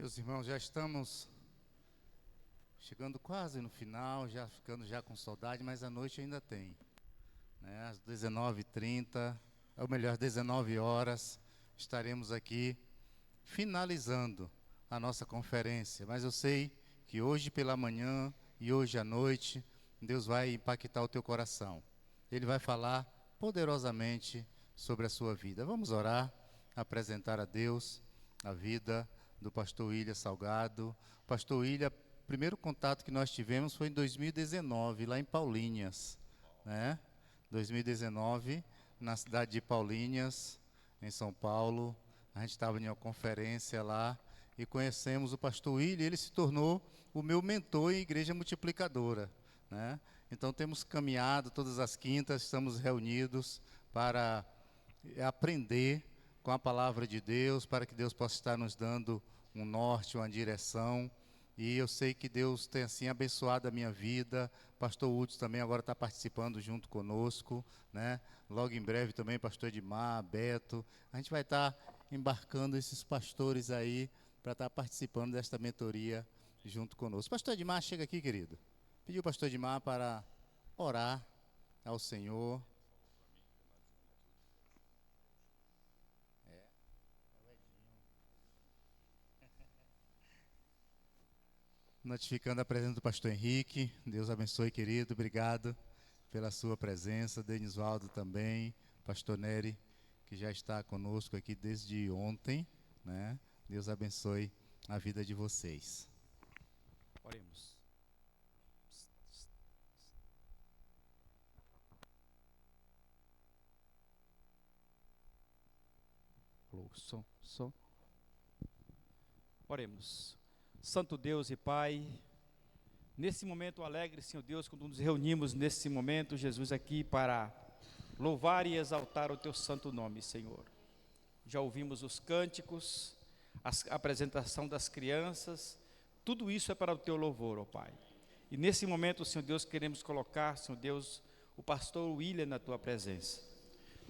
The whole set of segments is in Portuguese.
Meus irmãos, já estamos chegando quase no final, já ficando já com saudade, mas a noite ainda tem, né? Às 19h30, ou melhor, 19 horas, estaremos aqui finalizando a nossa conferência. Mas eu sei que hoje pela manhã e hoje à noite, Deus vai impactar o teu coração. Ele vai falar poderosamente sobre a sua vida. Vamos orar, apresentar a Deus a vida do pastor William Salgado. Pastor William, o primeiro contato que nós tivemos foi em 2019, lá em Paulinhas, né? 2019, na cidade de Paulinhas, em São Paulo. A gente estava em uma conferência lá e conhecemos o pastor William, ele se tornou o meu mentor em Igreja Multiplicadora, né? Então temos caminhado todas as quintas, estamos reunidos para aprender com a palavra de Deus, para que Deus possa estar nos dando um norte, uma direção. E eu sei que Deus tem assim abençoado a minha vida. Pastor Hudson também agora está participando junto conosco, né? Logo em breve também pastor Edmar, Beto. A gente vai estar embarcando esses pastores aí para estar participando desta mentoria junto conosco. Pastor Edmar, chega aqui, querido. Pediu o pastor Edmar para orar ao Senhor. Notificando a presença do pastor Henrique. Deus abençoe, querido. Obrigado pela sua presença. Denisvaldo também. Pastor Nery, que já está conosco aqui desde ontem, né? Deus abençoe a vida de vocês. Oremos. Som. Oremos. Santo Deus e Pai, nesse momento alegre, Senhor Deus, quando nos reunimos nesse momento, Jesus, aqui para louvar e exaltar o Teu santo nome, Senhor. Já ouvimos os cânticos, a apresentação das crianças, tudo isso é para o Teu louvor, ó Pai. E nesse momento, Senhor Deus, queremos colocar, Senhor Deus, o pastor William na Tua presença.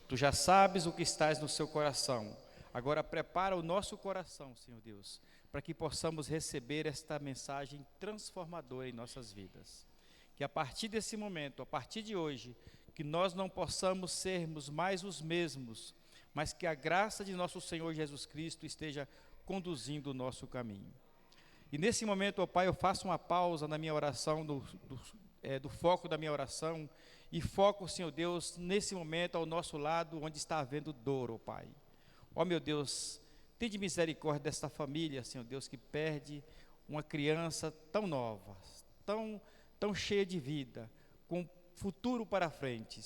Tu já sabes o que estás no seu coração. Agora prepara o nosso coração, Senhor Deus, para que possamos receber esta mensagem transformadora em nossas vidas. Que a partir desse momento, a partir de hoje, que nós não possamos sermos mais os mesmos, mas que a graça de nosso Senhor Jesus Cristo esteja conduzindo o nosso caminho. E nesse momento, ó Pai, eu faço uma pausa na minha oração, do foco da minha oração, e foco, Senhor Deus, nesse momento ao nosso lado, onde está havendo dor, ó Pai. Ó meu Deus, tem de misericórdia desta família, Senhor Deus, que perde uma criança tão nova, tão cheia de vida, com futuro para frente.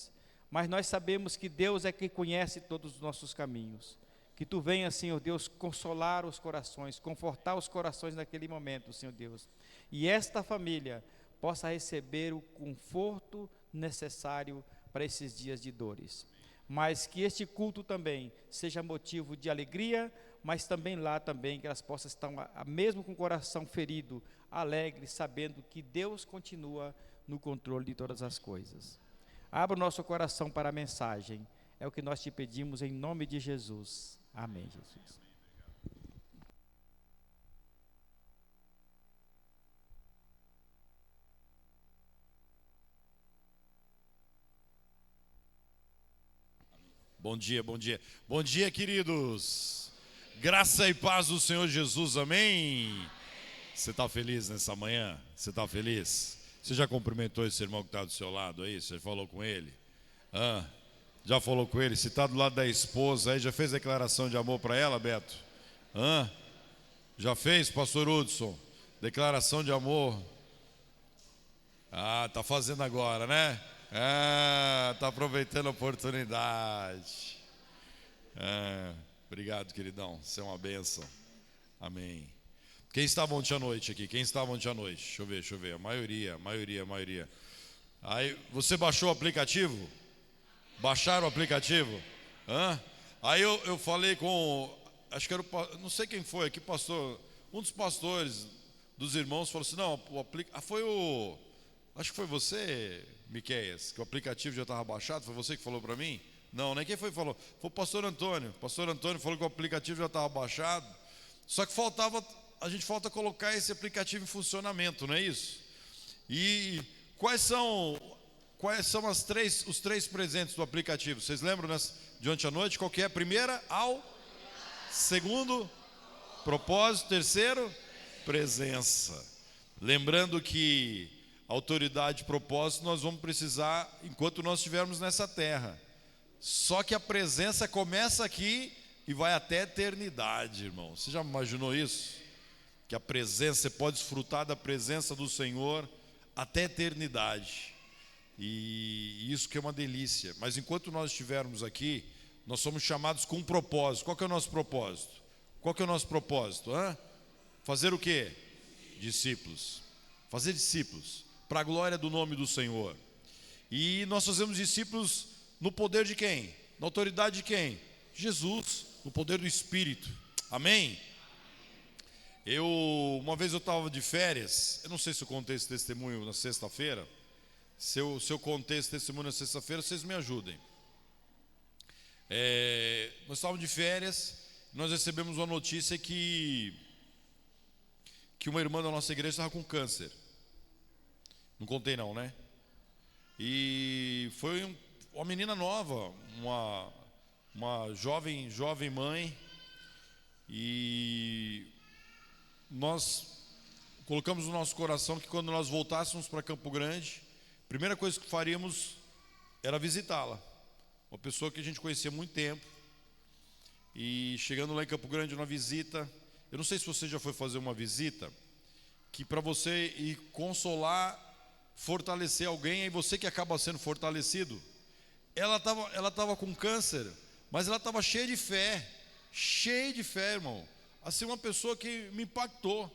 Mas nós sabemos que Deus é quem conhece todos os nossos caminhos. Que Tu venha, Senhor Deus, consolar os corações, confortar os corações naquele momento, Senhor Deus. E esta família possa receber o conforto necessário para esses dias de dores. Mas que este culto também seja motivo de alegria, mas também lá também que elas possam estar, mesmo com o coração ferido, alegre, sabendo que Deus continua no controle de todas as coisas. Abra o nosso coração para a mensagem, é o que nós te pedimos em nome de Jesus. Amém, Jesus. Bom dia, bom dia. Bom dia, queridos. Graça e paz do Senhor Jesus, amém? Você está feliz nessa manhã? Você está feliz? Você já cumprimentou esse irmão que está do seu lado aí? Você falou com ele? Já falou com ele? Se está do lado da esposa aí, já fez declaração de amor para ela, Beto? Já fez, pastor Hudson? Declaração de amor? Está fazendo agora, né? Está aproveitando a oportunidade. Obrigado, queridão. Você é uma bênção. Amém. Quem estava ontem à noite aqui? Quem estava ontem à noite? Deixa eu ver. A maioria. Aí, você baixou o aplicativo? Baixaram o aplicativo? Aí eu falei com, acho que era não sei quem foi aqui, pastor, um dos pastores dos irmãos falou assim, não, acho que foi você, Miqueias, que o aplicativo já estava baixado, foi você que falou para mim? Não, nem quem foi que falou, foi o pastor Antônio. O pastor Antônio falou que o aplicativo já estava baixado, só que faltava a gente falta colocar esse aplicativo em funcionamento, não é isso? E quais são os três presentes do aplicativo? Vocês lembram de ontem à noite? Qual que é? Primeira, segundo, propósito. Terceiro, presença. Lembrando que autoridade e propósito nós vamos precisar enquanto nós estivermos nessa terra. Só que a presença começa aqui e vai até a eternidade, irmão. Você já imaginou isso? Que a presença, você pode desfrutar da presença do Senhor até a eternidade. E isso que é uma delícia. Mas enquanto nós estivermos aqui, nós somos chamados com um propósito. Qual que é o nosso propósito? Qual que é o nosso propósito? Fazer o quê? Discípulos. Fazer discípulos para a glória do nome do Senhor. E nós fazemos discípulos no poder de quem? Na autoridade de quem? Jesus, no poder do Espírito. Amém? Uma vez eu estava de férias. Eu não sei se eu contei esse testemunho na sexta-feira. Se eu contei esse testemunho na sexta-feira, vocês me ajudem. Nós estávamos de férias. Nós recebemos uma notícia que uma irmã da nossa igreja estava com câncer. Não contei não, né? E foi uma menina nova, uma jovem mãe. E nós colocamos no nosso coração que quando nós voltássemos para Campo Grande, a primeira coisa que faríamos era visitá-la. Uma pessoa que a gente conhecia há muito tempo. E chegando lá em Campo Grande, uma visita. Eu não sei se você já foi fazer uma visita, que para você ir consolar, fortalecer alguém, é você que acaba sendo fortalecido. Ela estava com câncer, mas ela estava cheia de fé, irmão. Assim, uma pessoa que me impactou.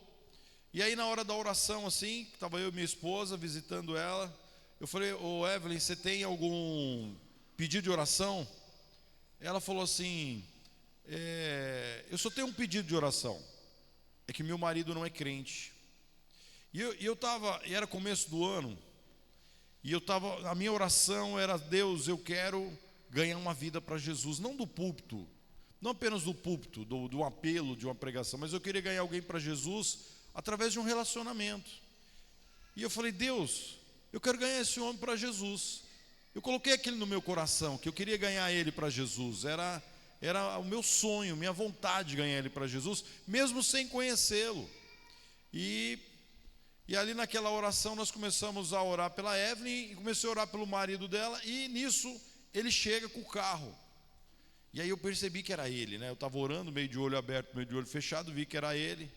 E aí na hora da oração, assim, estava eu e minha esposa visitando ela, eu falei: ô Evelyn, você tem algum pedido de oração? Ela falou assim: eu só tenho um pedido de oração, é que meu marido não é crente. E era começo do ano, e a minha oração era: Deus, eu quero ganhar uma vida para Jesus, não do púlpito, não apenas do púlpito, do apelo de uma pregação, mas eu queria ganhar alguém para Jesus através de um relacionamento. E eu falei: Deus, eu quero ganhar esse homem para Jesus. Eu coloquei aquilo no meu coração, que eu queria ganhar ele para Jesus. Era o meu sonho, minha vontade de ganhar ele para Jesus, mesmo sem conhecê-lo. E ali naquela oração nós começamos a orar pela Evelyn, e comecei a orar pelo marido dela, e nisso ele chega com o carro. E aí eu percebi que era ele, né? Eu estava orando, meio de olho aberto, meio de olho fechado, vi que era ele.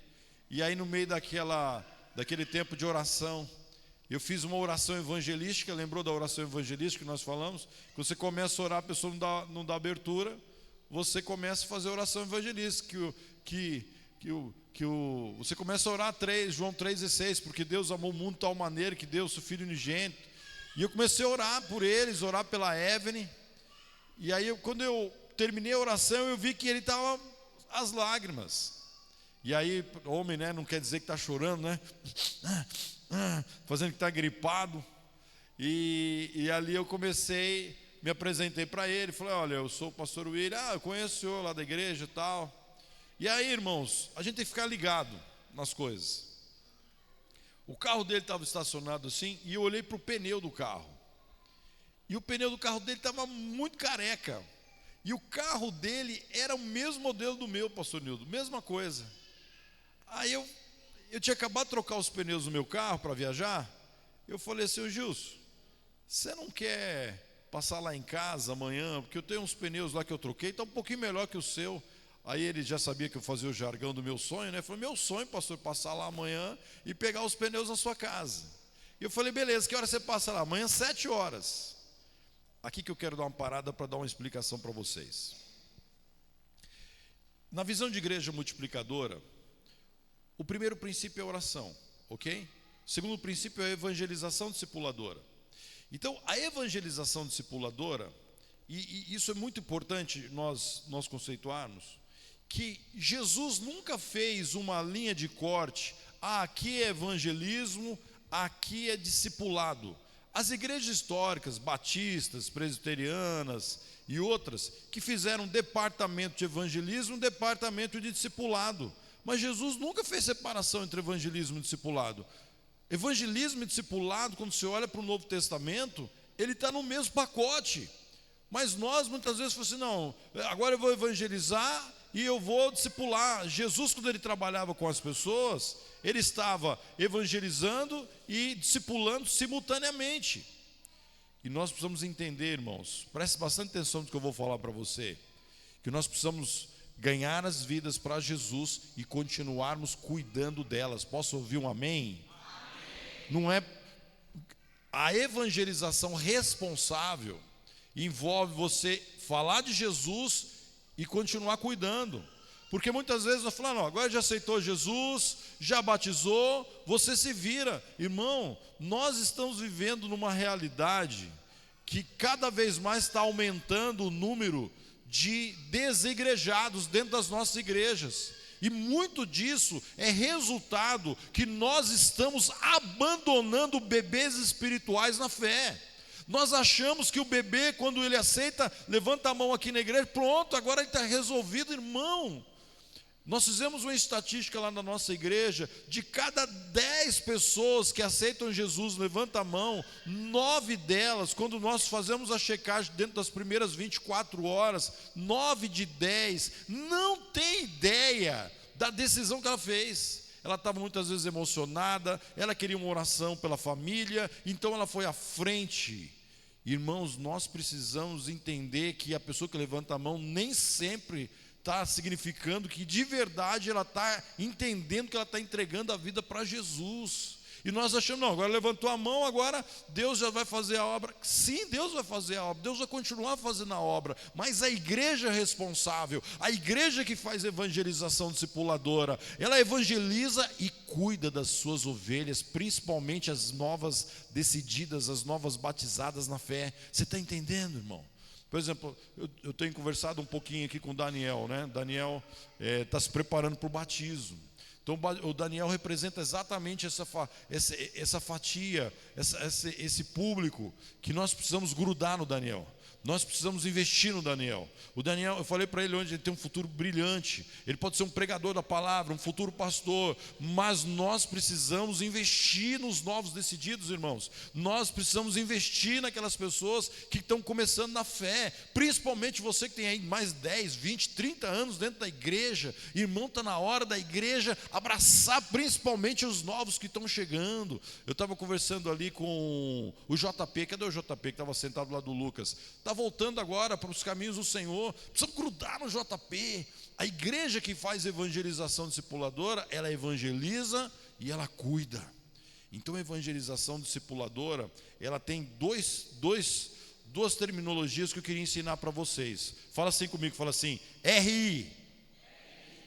E aí no meio daquele tempo de oração, eu fiz uma oração evangelística. Lembrou da oração evangelística que nós falamos? Que você começa a orar, a pessoa não dá abertura, você começa a fazer oração evangelística, você começa a orar João 3,16, porque Deus amou o mundo de tal maneira que deu o seu Filho unigênito. E eu comecei a orar por eles, orar pela Evelyn. E aí quando eu terminei a oração, eu vi que ele estava às lágrimas. E aí, homem, né, não quer dizer que está chorando, né? Fazendo que está gripado. E ali eu me apresentei para ele, falei: olha, eu sou o pastor William, eu conheço o senhor lá da igreja e tal. E aí, irmãos, a gente tem que ficar ligado nas coisas. O carro dele estava estacionado assim, e eu olhei para o pneu do carro. E o pneu do carro dele estava muito careca. E o carro dele era o mesmo modelo do meu, pastor Nildo, mesma coisa. Aí eu tinha acabado de trocar os pneus do meu carro para viajar. Eu falei assim: ô Gilson, você não quer passar lá em casa amanhã? Porque eu tenho uns pneus lá que eu troquei, está um pouquinho melhor que o seu. Aí ele já sabia que eu fazia o jargão do meu sonho, né? Falei: meu sonho, pastor, passar lá amanhã e pegar os pneus na sua casa. E eu falei: beleza, que hora você passa lá? Amanhã, 7 horas. Aqui que eu quero dar uma parada para dar uma explicação para vocês. Na visão de igreja multiplicadora, o primeiro princípio é a oração, ok? O segundo princípio é a evangelização discipuladora. Então, a evangelização discipuladora, e isso é muito importante nós conceituarmos, que Jesus nunca fez uma linha de corte: aqui é evangelismo, aqui é discipulado. As igrejas históricas, batistas, presbiterianas e outras, que fizeram departamento de evangelismo, departamento de discipulado, Mas Jesus nunca fez separação entre evangelismo e discipulado. Evangelismo e discipulado, quando você olha para o Novo Testamento, ele está no mesmo pacote. Mas nós muitas vezes falamos assim, não, agora eu vou evangelizar e eu vou discipular. Jesus, quando ele trabalhava com as pessoas, ele estava evangelizando e discipulando simultaneamente. E nós precisamos entender, irmãos, preste bastante atenção no que eu vou falar para você, que nós precisamos ganhar as vidas para Jesus e continuarmos cuidando delas. Posso ouvir um amém? Não é a evangelização responsável envolve você falar de Jesus e continuar cuidando. Porque muitas vezes nós falamos, não, agora já aceitou Jesus, já batizou, você se vira. Irmão, nós estamos vivendo numa realidade que cada vez mais está aumentando o número de desigrejados dentro das nossas igrejas. E muito disso é resultado que nós estamos abandonando bebês espirituais na fé. Nós achamos que o bebê, quando ele aceita, levanta a mão aqui na igreja, pronto, agora ele está resolvido, irmão. Nós fizemos uma estatística lá na nossa igreja, de cada 10 pessoas que aceitam Jesus, levanta a mão, 9 delas, quando nós fazemos a checagem dentro das primeiras 24 horas, 9 de 10 não tem ideia da decisão que ela fez. Ela estava muitas vezes emocionada, ela queria uma oração pela família, então ela foi à frente. Irmãos, nós precisamos entender que a pessoa que levanta a mão nem sempre está significando que de verdade ela está entendendo que ela está entregando a vida para Jesus. E nós achamos, não, agora levantou a mão, agora Deus já vai fazer a obra. Sim, Deus vai fazer a obra, Deus vai continuar fazendo a obra, mas a igreja é responsável, a igreja que faz evangelização discipuladora, ela evangeliza e cuida das suas ovelhas, principalmente as novas decididas, as novas batizadas na fé. Você está entendendo, irmão? Por exemplo, eu tenho conversado um pouquinho aqui com o Daniel, né? Daniel está se preparando para o batismo. Então o Daniel representa exatamente essa fatia, esse público que nós precisamos grudar no Daniel. Nós precisamos investir no Daniel. O Daniel, eu falei para ele onde ele tem um futuro brilhante. Ele pode ser um pregador da palavra, um futuro pastor, mas nós precisamos investir nos novos decididos, irmãos. Nós precisamos investir naquelas pessoas que estão começando na fé, principalmente você que tem aí mais 10, 20, 30 anos dentro da igreja. Irmão, está na hora da igreja abraçar principalmente os novos que estão chegando. Eu estava conversando ali com o JP, cadê o JP que estava sentado lá do Lucas? Está voltando agora para os caminhos do Senhor. Precisamos grudar no JP. A igreja que faz evangelização discipuladora, ela evangeliza e ela cuida. Então a evangelização discipuladora, ela tem duas terminologias que eu queria ensinar para vocês. Fala assim comigo, fala assim, RI.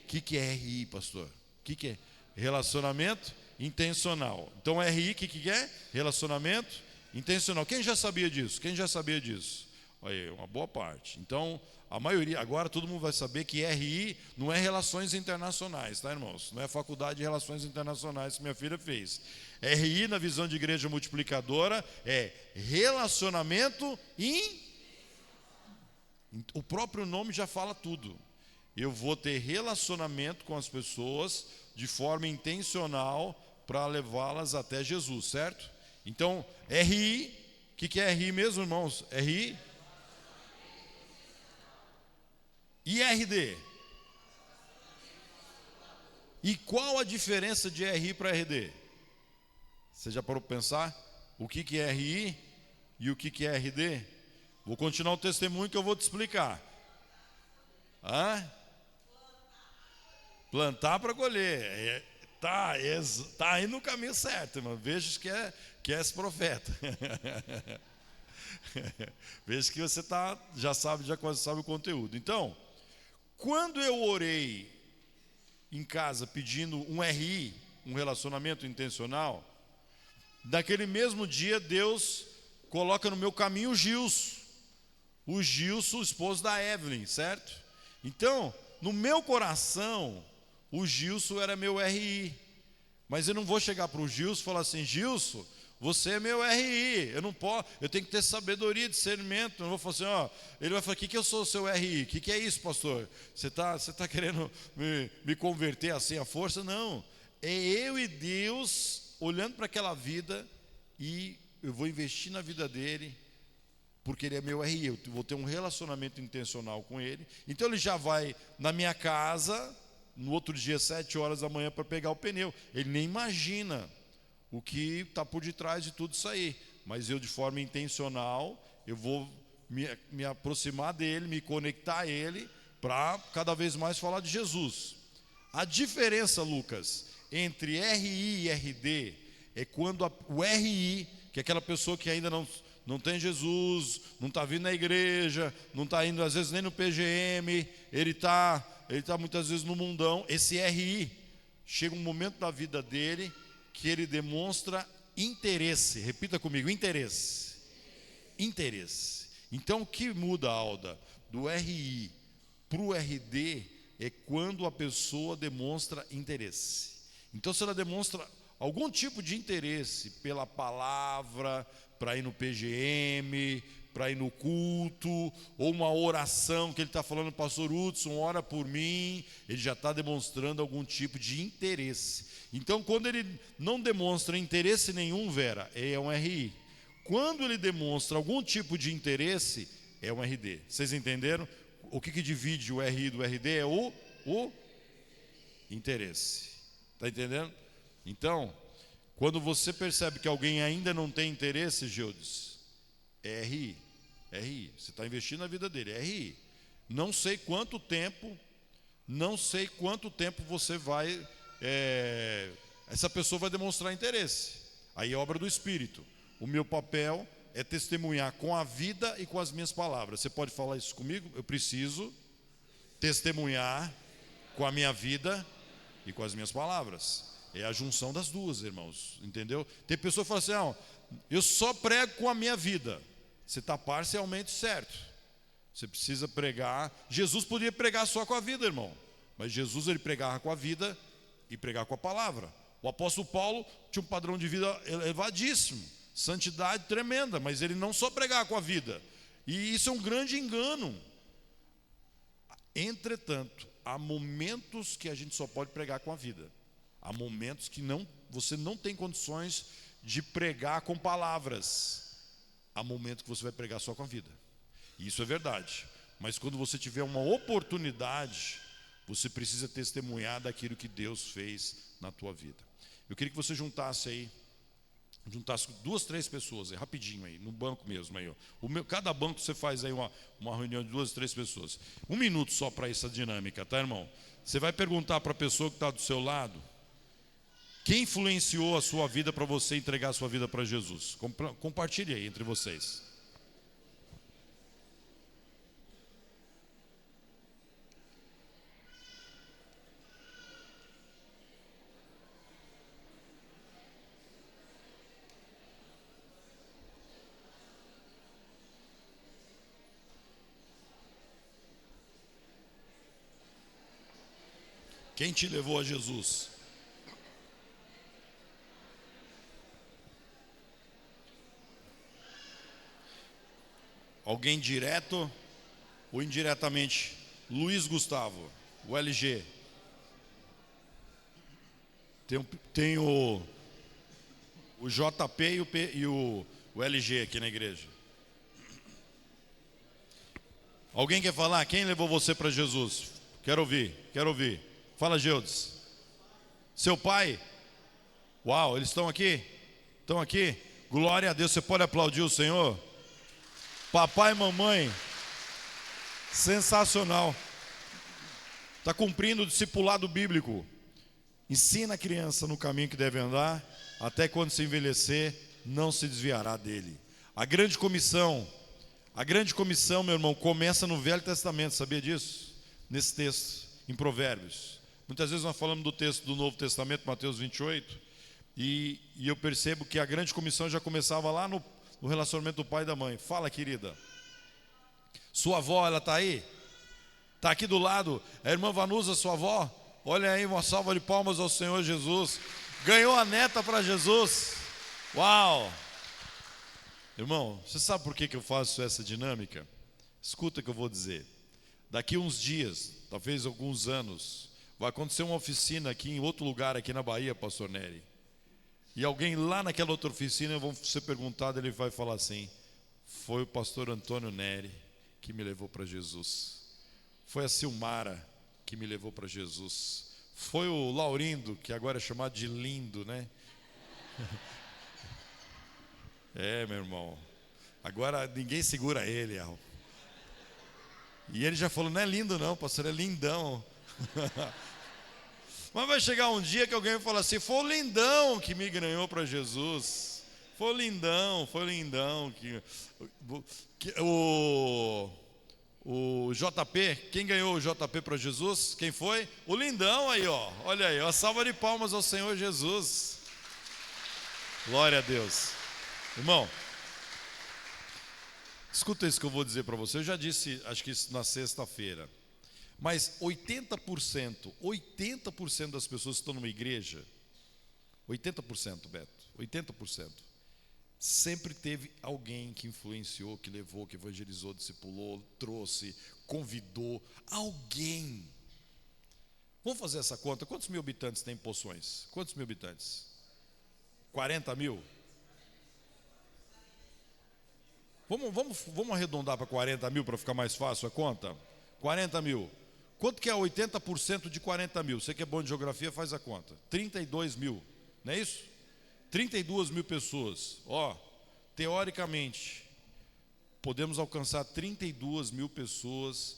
O que é RI, pastor? O que é? Relacionamento intencional. Então RI, o que é? Relacionamento intencional. Quem já sabia disso? Quem já sabia disso? Aí, uma boa parte. Então, a maioria, agora todo mundo vai saber que RI não é relações internacionais, tá, irmãos? Não é faculdade de relações internacionais que minha filha fez. RI, na visão de igreja multiplicadora, é relacionamento O próprio nome já fala tudo. Eu vou ter relacionamento com as pessoas de forma intencional para levá-las até Jesus, certo? Então, RI, o que é RI mesmo, irmãos? RI? E RD? E qual a diferença de RI para RD? Você já parou para pensar? O que é RI e o que é RD? Vou continuar o testemunho que eu vou te explicar. Plantar para colher. Tá aí no caminho certo, irmão. Veja que és profeta. Veja que você já sabe o conteúdo. Então, quando eu orei em casa pedindo um RI, um relacionamento intencional, naquele mesmo dia Deus coloca no meu caminho o Gilson, o esposo da Evelyn, certo? Então, no meu coração, o Gilson era meu RI, mas eu não vou chegar para o Gilson e falar assim, Gilson, você é meu RI, eu não posso, eu tenho que ter sabedoria, discernimento. Eu não vou falar assim, ó, ele vai falar, o que eu sou o seu RI? O que é isso, pastor? Você tá querendo me converter assim à força? Não, é eu e Deus olhando para aquela vida, e eu vou investir na vida dele, porque ele é meu RI, eu vou ter um relacionamento intencional com ele. Então ele já vai na minha casa, no outro dia, 7 horas da manhã, para pegar o pneu. Ele nem imagina o que está por detrás de tudo isso aí. Mas eu, de forma intencional, eu vou me aproximar dele, me conectar a ele, para cada vez mais falar de Jesus. A diferença, Lucas, entre RI e RD, é quando o RI, que é aquela pessoa que ainda não tem Jesus, não está vindo na igreja, não está indo às vezes nem no PGM, ele está muitas vezes no mundão. Esse RI, chega um momento da vida dele que ele demonstra interesse. Repita comigo, interesse. Interesse. Então o que muda, Alda, do RI para o RD é quando a pessoa demonstra interesse. Então se ela demonstra algum tipo de interesse pela palavra, para ir no PGM, para ir no culto, ou uma oração que ele está falando, pastor Hudson, ora por mim, ele já está demonstrando algum tipo de interesse. Então quando ele não demonstra interesse nenhum, Vera, é um RI. Quando ele demonstra algum tipo de interesse, é um RD. Vocês entenderam? O que divide o RI do RD é o interesse. Está entendendo? Então, quando você percebe que alguém ainda não tem interesse, Gildes, é RI. RI. Você está investindo na vida dele, é RI. Não sei quanto tempo você vai, essa pessoa vai demonstrar interesse. Aí é obra do Espírito. O meu papel é testemunhar com a vida e com as minhas palavras. Você pode falar isso comigo? Eu preciso testemunhar com a minha vida e com as minhas palavras. É a junção das duas, irmãos, entendeu? Tem pessoa que fala assim, eu só prego com a minha vida. Você está parcialmente certo. Você precisa pregar. Jesus podia pregar só com a vida, irmão, mas Jesus, ele pregava com a vida e pregava com a palavra. O apóstolo Paulo tinha um padrão de vida elevadíssimo, santidade tremenda, mas ele não só pregava com a vida. E isso é um grande engano. Entretanto, há momentos que a gente só pode pregar com a vida. Há momentos que você não tem condições de pregar com palavras. Há momentos que você vai pregar só com a vida. E isso é verdade. Mas quando você tiver uma oportunidade, você precisa testemunhar daquilo que Deus fez na tua vida. Eu queria que você juntasse 2, 3 pessoas, rapidinho aí, no banco mesmo aí, ó. Cada banco você faz aí uma reunião de 2, 3 pessoas. 1 minuto só para essa dinâmica, tá, irmão? Você vai perguntar para a pessoa que está do seu lado, quem influenciou a sua vida para você entregar a sua vida para Jesus? Compartilhe aí entre vocês. Quem te levou a Jesus? Alguém direto ou indiretamente? Luiz Gustavo, o LG. Tem o JP e o LG aqui na igreja. Alguém quer falar? Quem levou você para Jesus? Quero ouvir. Fala, Gildes. Seu pai? Uau, eles estão aqui? Estão aqui? Glória a Deus, você pode aplaudir o Senhor? Papai e mamãe, sensacional. Está cumprindo o discipulado bíblico. Ensina a criança no caminho que deve andar, até quando se envelhecer, não se desviará dele. A grande comissão, meu irmão, começa no Velho Testamento, sabia disso? Nesse texto, em Provérbios. Muitas vezes nós falamos do texto do Novo Testamento, Mateus 28, e eu percebo que a grande comissão já começava lá no relacionamento do pai e da mãe. Fala, querida. Sua avó, ela está aí? Está aqui do lado. A irmã Vanusa, sua avó? Olha aí, uma salva de palmas ao Senhor Jesus. Ganhou a neta para Jesus. Uau! Irmão, você sabe por que eu faço essa dinâmica? Escuta o que eu vou dizer. Daqui uns dias, talvez alguns anos, vai acontecer uma oficina aqui em outro lugar aqui na Bahia, pastor Nery. E alguém lá naquela outra oficina, vão ser perguntado, ele vai falar assim: foi o pastor Antônio Nery que me levou para Jesus. Foi a Silmara que me levou para Jesus. Foi o Laurindo, que agora é chamado de Lindo, né? É, meu irmão. Agora ninguém segura ele, Al. E ele já falou: não é lindo não, pastor, é lindão. Mas vai chegar um dia que alguém vai falar assim: foi o Lindão que me ganhou para Jesus. Foi o Lindão o JP, quem ganhou o JP para Jesus? Quem foi? O Lindão aí, ó. Olha aí, uma salva de palmas ao Senhor Jesus. Glória a Deus. Irmão, escuta isso que eu vou dizer para você. Eu já disse, acho que isso na sexta-feira. Mas 80% das pessoas que estão numa igreja, 80%, Beto, 80%, sempre teve alguém que influenciou, que levou, que evangelizou, discipulou, trouxe, convidou, alguém. Vamos fazer essa conta. Quantos mil habitantes tem Poções? Quantos mil habitantes? 40 mil? Vamos arredondar para 40 mil para ficar mais fácil a conta? 40 mil. Quanto que é 80% de 40 mil? Você que é bom de geografia, faz a conta. 32 mil, não é isso? 32 mil pessoas. Ó, teoricamente, podemos alcançar 32 mil pessoas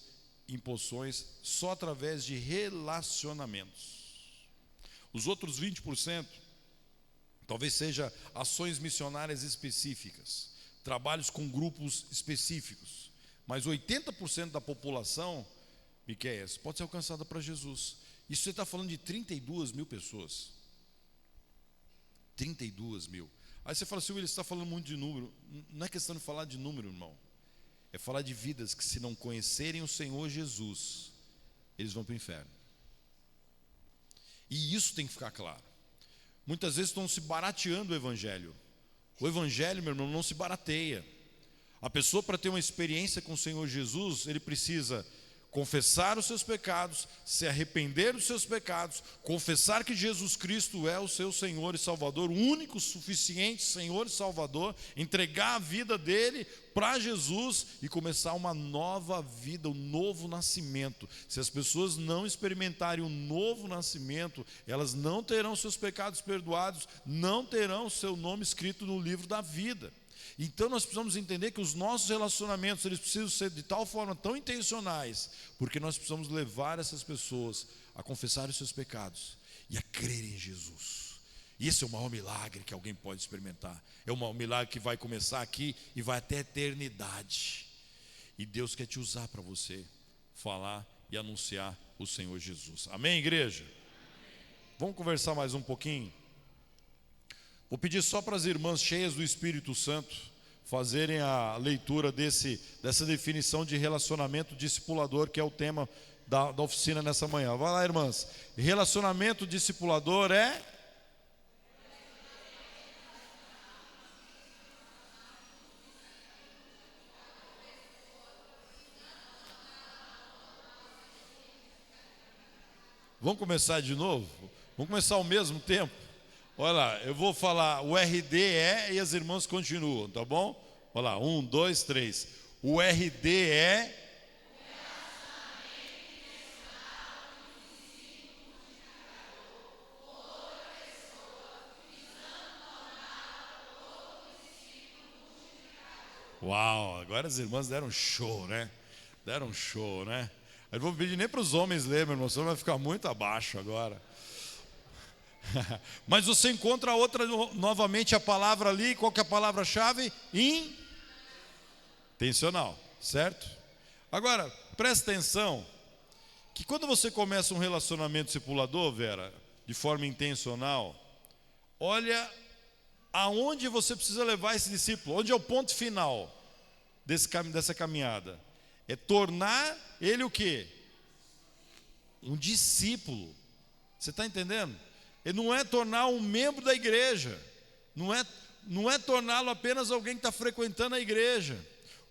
em Poções só através de relacionamentos. Os outros 20% talvez seja ações missionárias específicas, trabalhos com grupos específicos. Mas 80% da população, Miqueias, pode ser alcançada para Jesus. Isso você está falando de 32 mil pessoas. 32 mil. Aí você fala assim: William, você está falando muito de número. Não é questão de falar de número, irmão. É falar de vidas que, se não conhecerem o Senhor Jesus, eles vão para o inferno. E isso tem que ficar claro. Muitas vezes estão se barateando o Evangelho. O Evangelho, meu irmão, não se barateia. A pessoa, para ter uma experiência com o Senhor Jesus, ele precisa confessar os seus pecados, se arrepender dos seus pecados, confessar que Jesus Cristo é o seu Senhor e Salvador, o único, suficiente Senhor e Salvador, entregar a vida dele para Jesus e começar uma nova vida, um novo nascimento. Se as pessoas não experimentarem um novo nascimento, elas não terão seus pecados perdoados, não terão seu nome escrito no livro da vida. Então nós precisamos entender que os nossos relacionamentos, eles precisam ser de tal forma tão intencionais, porque nós precisamos levar essas pessoas a confessar os seus pecados e a crerem em Jesus. E esse é o maior milagre que alguém pode experimentar. É um milagre que vai começar aqui e vai até a eternidade. E Deus quer te usar para você falar e anunciar o Senhor Jesus. Amém, igreja? Vamos conversar mais um pouquinho? Vou pedir só para as irmãs cheias do Espírito Santo fazerem a leitura dessa definição de relacionamento discipulador, que é o tema da oficina nessa manhã. Vai lá, irmãs. Relacionamento discipulador é... Vamos começar de novo? Vamos começar ao mesmo tempo? Olha lá, eu vou falar o RD é e as irmãs continuam, tá bom? Olha lá, 1, 2, 3. O RD é... Uau, agora as irmãs deram show, né? Deram show, né? Eu não vou pedir nem para os homens lerem, meu irmão, senão vai ficar muito abaixo agora. Mas você encontra novamente a palavra ali. Qual que é a palavra-chave? Intencional, certo? Agora, presta atenção que quando você começa um relacionamento discipulador, Vera, de forma intencional, olha aonde você precisa levar esse discípulo. Onde é o ponto final dessa caminhada? É tornar ele o quê? Um discípulo. Você está entendendo? Ele não é tornar um membro da igreja, não é não é torná-lo apenas alguém que está frequentando a igreja.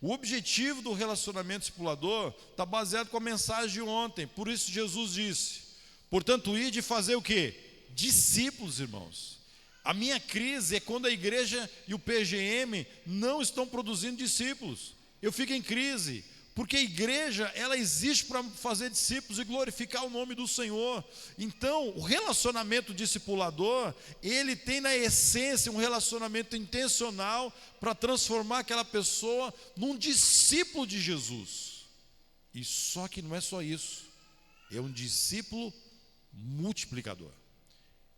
O objetivo do relacionamento discipulador está baseado com a mensagem de ontem. Por isso Jesus disse: portanto, ide fazer o quê? Discípulos, irmãos. A minha crise é quando a igreja e o PGM não estão produzindo discípulos. Eu fico em crise, porque a igreja, ela existe para fazer discípulos e glorificar o nome do Senhor. Então, o relacionamento discipulador, ele tem na essência um relacionamento intencional para transformar aquela pessoa num discípulo de Jesus. E só que não é só isso, é um discípulo multiplicador.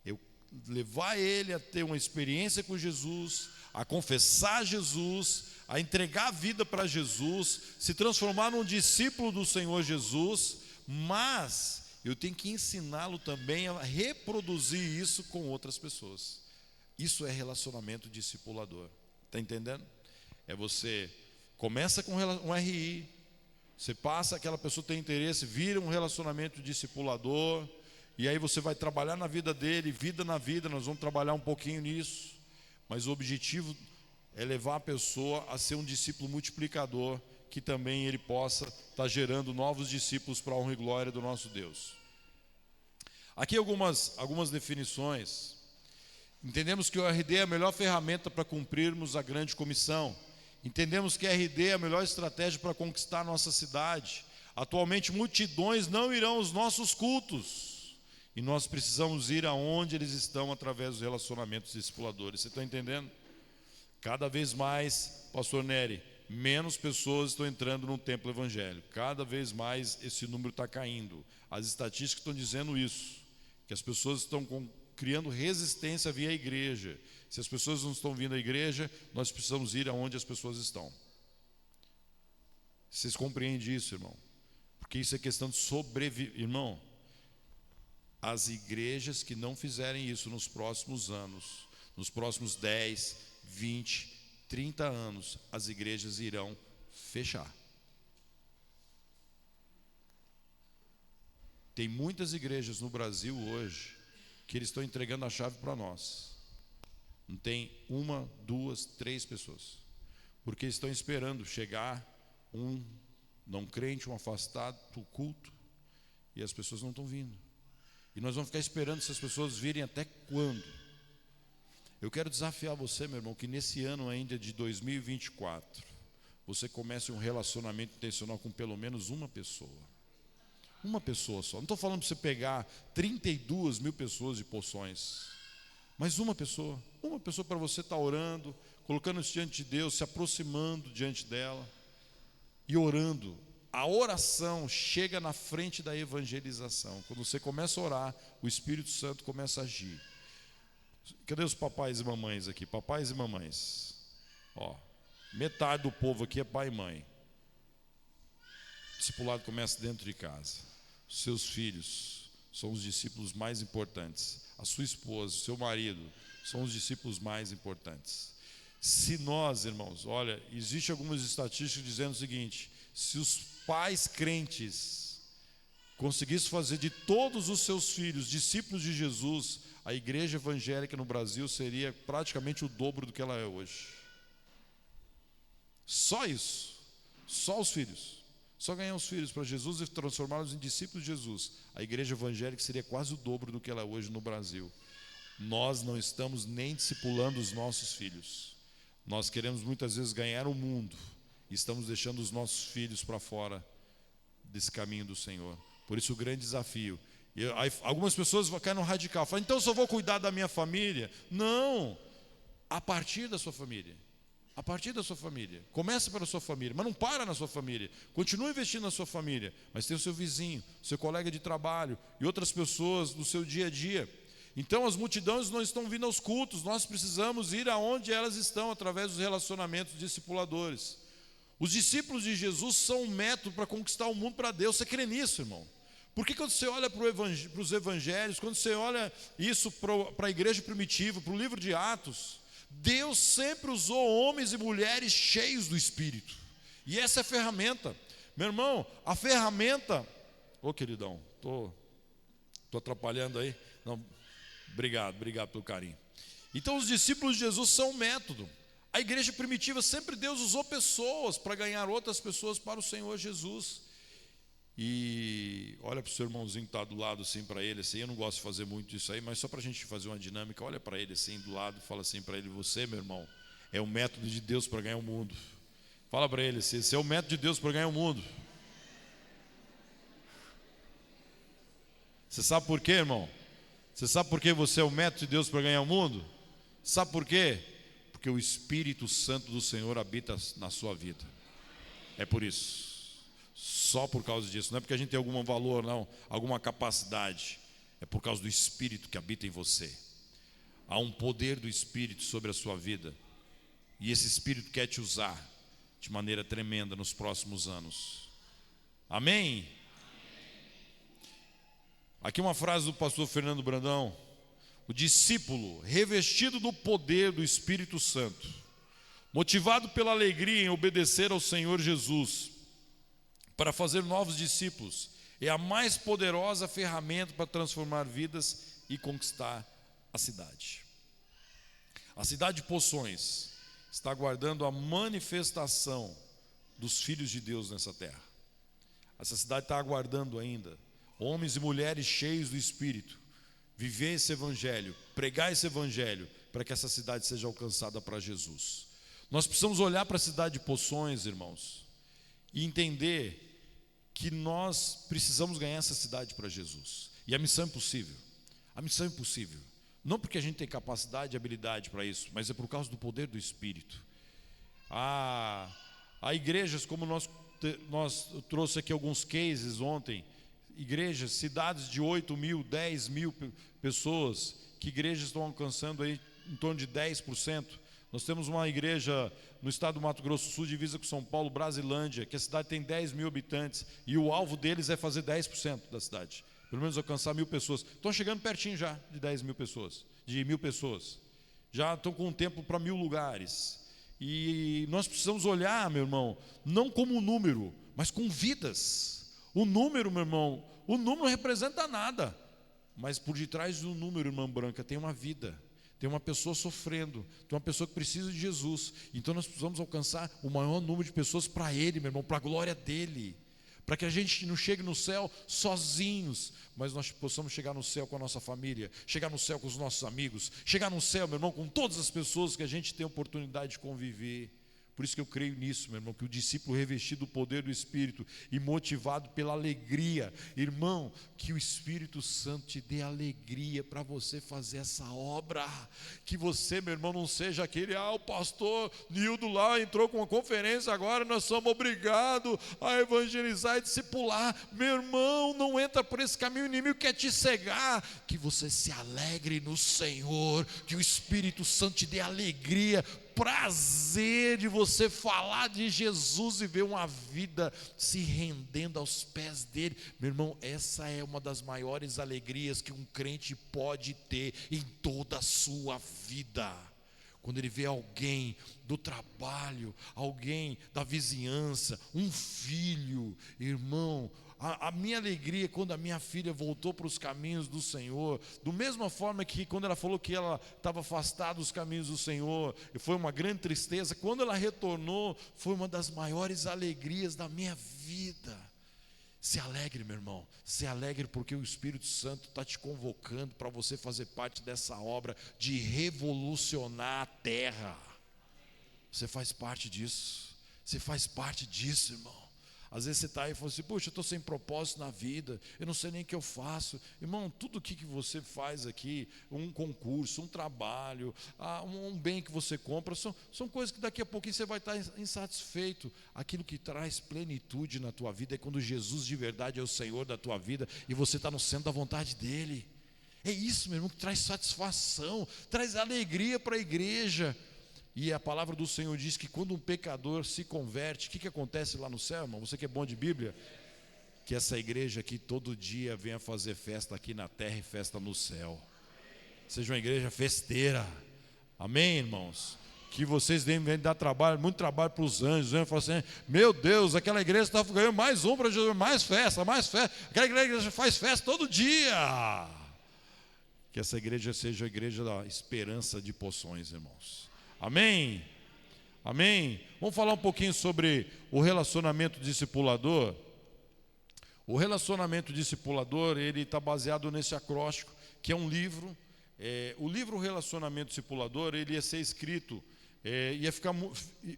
Eu levar ele a ter uma experiência com Jesus, a confessar Jesus, a entregar a vida para Jesus, se transformar num discípulo do Senhor Jesus, mas eu tenho que ensiná-lo também a reproduzir isso com outras pessoas. Isso é relacionamento discipulador. Está entendendo? É você começa com um RI, você passa, aquela pessoa tem interesse, vira um relacionamento discipulador, e aí você vai trabalhar na vida dele, vida na vida, nós vamos trabalhar um pouquinho nisso, mas o objetivo é levar a pessoa a ser um discípulo multiplicador, que também ele possa estar gerando novos discípulos para a honra e glória do nosso Deus. Aqui algumas definições. Entendemos que o RD é a melhor ferramenta para cumprirmos a grande comissão. Entendemos que a RD é a melhor estratégia para conquistar a nossa cidade. Atualmente multidões não irão aos nossos cultos, e nós precisamos ir aonde eles estão através dos relacionamentos discipuladores. Você está entendendo? Cada vez mais, pastor Nery, menos pessoas estão entrando no templo evangélico. Cada vez mais esse número está caindo. As estatísticas estão dizendo isso, que as pessoas estão criando resistência via igreja. Se as pessoas não estão vindo à igreja, nós precisamos ir aonde as pessoas estão. Vocês compreendem isso, irmão? Porque isso é questão de sobreviver. Irmão, as igrejas que não fizerem isso nos próximos anos, nos próximos 10, 20, 30 anos, as igrejas irão fechar. Tem muitas igrejas no Brasil hoje que eles estão entregando a chave para nós. Não tem 1, 2, 3 pessoas, porque estão esperando chegar um não crente, um afastado do culto, e as pessoas não estão vindo. E nós vamos ficar esperando essas pessoas virem até quando? Eu quero desafiar você, meu irmão, que nesse ano ainda de 2024, você comece um relacionamento intencional com pelo menos uma pessoa. Uma pessoa só. Não estou falando para você pegar 32 mil pessoas de poções, mas uma pessoa para você estar orando, colocando-se diante de Deus, se aproximando diante dela e orando. A oração chega na frente da evangelização. Quando você começa a orar, o Espírito Santo começa a agir. Cadê os papais e mamães aqui? Papais e mamães. Ó, metade do povo aqui é pai e mãe. O discipulado começa dentro de casa. Os seus filhos são os discípulos mais importantes. A sua esposa, o seu marido são os discípulos mais importantes. Se nós, irmãos, olha, existe algumas estatísticas dizendo o seguinte: se os pais crentes conseguissem fazer de todos os seus filhos discípulos de Jesus, a igreja evangélica no Brasil seria praticamente o dobro do que ela é hoje. Só isso, só os filhos. Só ganhar os filhos para Jesus e transformá-los em discípulos de Jesus, a igreja evangélica seria quase o dobro do que ela é hoje no Brasil. Nós não estamos nem discipulando os nossos filhos. Nós queremos muitas vezes ganhar o mundo e estamos deixando os nossos filhos para fora desse caminho do Senhor. Por isso o grande desafio. Aí, algumas pessoas vão cair no radical, falam: então eu só vou cuidar da minha família. Não, a partir da sua família. A partir da sua família. Começa pela sua família, mas não para na sua família. Continua investindo na sua família, mas tem o seu vizinho, seu colega de trabalho e outras pessoas no seu dia a dia. Então as multidões não estão vindo aos cultos, nós precisamos ir aonde elas estão, através dos relacionamentos discipuladores. Os discípulos de Jesus são um método para conquistar o mundo para Deus. Você crê nisso, irmão? Porque quando você olha para os evangelhos, quando você olha isso para a igreja primitiva, para o livro de Atos, Deus sempre usou homens e mulheres cheios do Espírito. E essa é a ferramenta. Meu irmão, a ferramenta... Ô queridão, tô atrapalhando aí? Não, obrigado pelo carinho. Então os discípulos de Jesus são um método. A igreja primitiva, sempre Deus usou pessoas para ganhar outras pessoas para o Senhor Jesus. E olha para o seu irmãozinho que está do lado assim para ele, assim, eu não gosto de fazer muito isso aí, mas só para a gente fazer uma dinâmica, olha para ele assim do lado e fala assim para ele: você, meu irmão, é o método de Deus para ganhar o mundo. Fala para ele assim: esse é o método de Deus para ganhar o mundo. Você sabe por quê, irmão? Você sabe por que você é o método de Deus para ganhar o mundo? Sabe por quê? Porque o Espírito Santo do Senhor habita na sua vida. É por isso. Só por causa disso. Não é porque a gente tem algum valor, não, alguma capacidade. É por causa do Espírito que habita em você. Há um poder do Espírito sobre a sua vida. E esse Espírito quer te usar de maneira tremenda nos próximos anos. Amém? Aqui uma frase do pastor Fernando Brandão: o discípulo revestido do poder do Espírito Santo, motivado pela alegria em obedecer ao Senhor Jesus, para fazer novos discípulos, é a mais poderosa ferramenta para transformar vidas e conquistar a cidade. A cidade de Poções está aguardando a manifestação dos filhos de Deus nessa terra. Essa cidade está aguardando ainda homens e mulheres cheios do Espírito, viver esse evangelho, pregar esse evangelho, para que essa cidade seja alcançada para Jesus. Nós precisamos olhar para a cidade de Poções, irmãos, e entender que nós precisamos ganhar essa cidade para Jesus. E a missão é impossível. A missão é impossível. Não porque a gente tem capacidade e habilidade para isso, mas é por causa do poder do Espírito. Há igrejas, como nós trouxe aqui alguns cases ontem, igrejas, cidades de 8 mil, 10 mil pessoas, que igrejas estão alcançando aí em torno de 10%. Nós temos uma igreja no estado do Mato Grosso do Sul, divisa com São Paulo, Brasilândia, que a cidade tem 10 mil habitantes, e o alvo deles é fazer 10% da cidade, pelo menos alcançar 1.000 pessoas. Estão chegando pertinho já de 10 mil pessoas, de 1.000 pessoas. Já estão com um tempo para 1.000 lugares. E nós precisamos olhar, meu irmão, não como um número, mas com vidas. O número, meu irmão, o número não representa nada, mas por detrás do número, irmã Branca, tem uma vida. Tem uma pessoa sofrendo, tem uma pessoa que precisa de Jesus. Então nós precisamos alcançar o maior número de pessoas para Ele, meu irmão, para a glória dEle. Para que a gente não chegue no céu sozinhos, mas nós possamos chegar no céu com a nossa família, chegar no céu com os nossos amigos, chegar no céu, meu irmão, com todas as pessoas que a gente tem a oportunidade de conviver. Por isso que eu creio nisso, meu irmão, que o discípulo revestido do poder do Espírito e motivado pela alegria, irmão, que o Espírito Santo te dê alegria para você fazer essa obra, que você, meu irmão, não seja aquele: o pastor Nildo lá entrou com uma conferência, agora nós somos obrigados a evangelizar e discipular. Meu irmão, não entra por esse caminho, o inimigo quer te cegar. Que você se alegre no Senhor, que o Espírito Santo te dê alegria, prazer de você falar de Jesus e ver uma vida se rendendo aos pés dele. Meu irmão, essa é uma das maiores alegrias que um crente pode ter em toda a sua vida. Quando ele vê alguém do trabalho, alguém da vizinhança, um filho, irmão. A minha alegria é quando a minha filha voltou para os caminhos do Senhor, da mesma forma que quando ela falou que ela estava afastada dos caminhos do Senhor, e foi uma grande tristeza, quando ela retornou, foi uma das maiores alegrias da minha vida. Se alegre, meu irmão, se alegre, porque o Espírito Santo está te convocando para você fazer parte dessa obra de revolucionar a terra. Você faz parte disso, irmão. Às vezes você está aí e fala assim: puxa, eu estou sem propósito na vida, eu não sei nem o que eu faço. Irmão, tudo o que você faz aqui, um concurso, um trabalho, um bem que você compra, são coisas que daqui a pouquinho você vai estar insatisfeito. Aquilo que traz plenitude na tua vida é quando Jesus de verdade é o Senhor da tua vida e você está no centro da vontade dEle. É isso, meu irmão, que traz satisfação, traz alegria para a igreja. E a palavra do Senhor diz que quando um pecador se converte, o que acontece lá no céu, irmão? Você que é bom de Bíblia, que essa igreja aqui todo dia venha fazer festa aqui na terra e festa no céu. Seja uma igreja festeira. Amém, irmãos? Que vocês devem dar trabalho, muito trabalho para os anjos. Os anjos falam assim: meu Deus, aquela igreja está ganhando mais um para Jesus, mais festa. Aquela igreja faz festa todo dia. que essa igreja seja a igreja da esperança de poções, irmãos. Amém? Amém? Vamos falar um pouquinho sobre o relacionamento discipulador. O relacionamento discipulador, ele está baseado nesse acróstico, que é um livro. O livro Relacionamento Discipulador, ele ia ser escrito,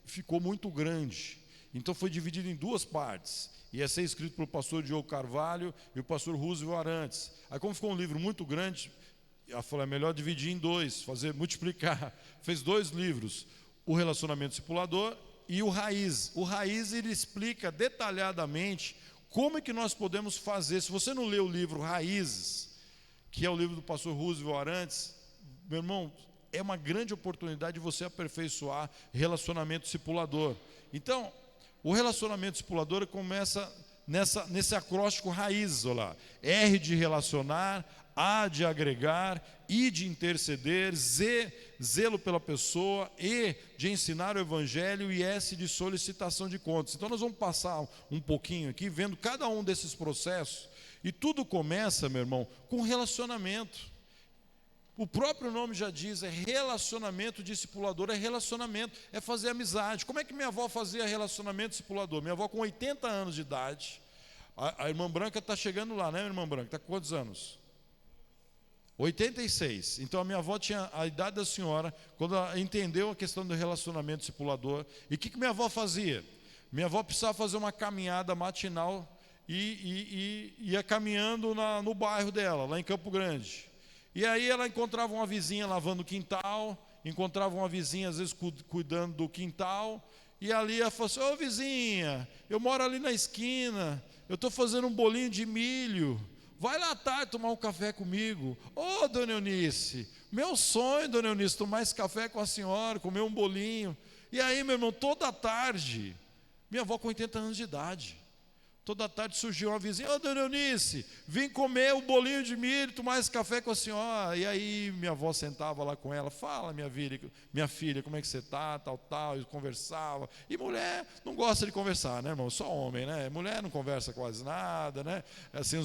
ficou muito grande. Então foi dividido em duas partes. Ia ser escrito pelo pastor Diogo Carvalho e o pastor Roosevelt Arantes. Aí como ficou um livro muito grande, ela falou, é melhor dividir em dois, multiplicar. Fez 2 livros, o Relacionamento Discipulador e o Raiz. O Raiz, ele explica detalhadamente como é que nós podemos fazer. Se você não lê o livro Raízes, que é o livro do pastor Roosevelt Arantes, meu irmão, é uma grande oportunidade de você aperfeiçoar relacionamento discipulador. Então, o relacionamento discipulador começa nesse acróstico Raízes, olha lá. R de relacionar, A de agregar, I de interceder, Z, zelo pela pessoa, E de ensinar o evangelho e S de solicitação de contas. Então nós vamos passar um pouquinho aqui, vendo cada um desses processos, e tudo começa, meu irmão, com relacionamento. O próprio nome já diz, é relacionamento discipulador, é relacionamento, é fazer amizade. Como é que minha avó fazia relacionamento discipulador? Minha avó com 80 anos de idade, a irmã Branca está chegando lá, né, irmã Branca? Está com quantos anos? 86. Então a minha avó tinha a idade da senhora, quando ela entendeu a questão do relacionamento discipulador. E o que minha avó fazia? Minha avó precisava fazer uma caminhada matinal e ia caminhando no bairro dela, lá em Campo Grande. E aí ela encontrava uma vizinha lavando o quintal, encontrava uma vizinha às vezes cuidando do quintal, e ali ela falou assim, ô vizinha, eu moro ali na esquina, eu estou fazendo um bolinho de milho, vai lá à tarde tomar um café comigo. Ô dona Eunice, meu sonho, dona Eunice, tomar esse café com a senhora, comer um bolinho. E aí, meu irmão, toda tarde, minha avó com 80 anos de idade, toda tarde surgiu uma vizinha, ô dona Eunice, vim comer o bolinho de milho, tomar esse café com a senhora. E aí minha avó sentava lá com ela, fala minha filha, como é que você está, tal, e conversava. E mulher não gosta de conversar, né, irmão? Só homem, né? Mulher não conversa quase nada, né? Assim,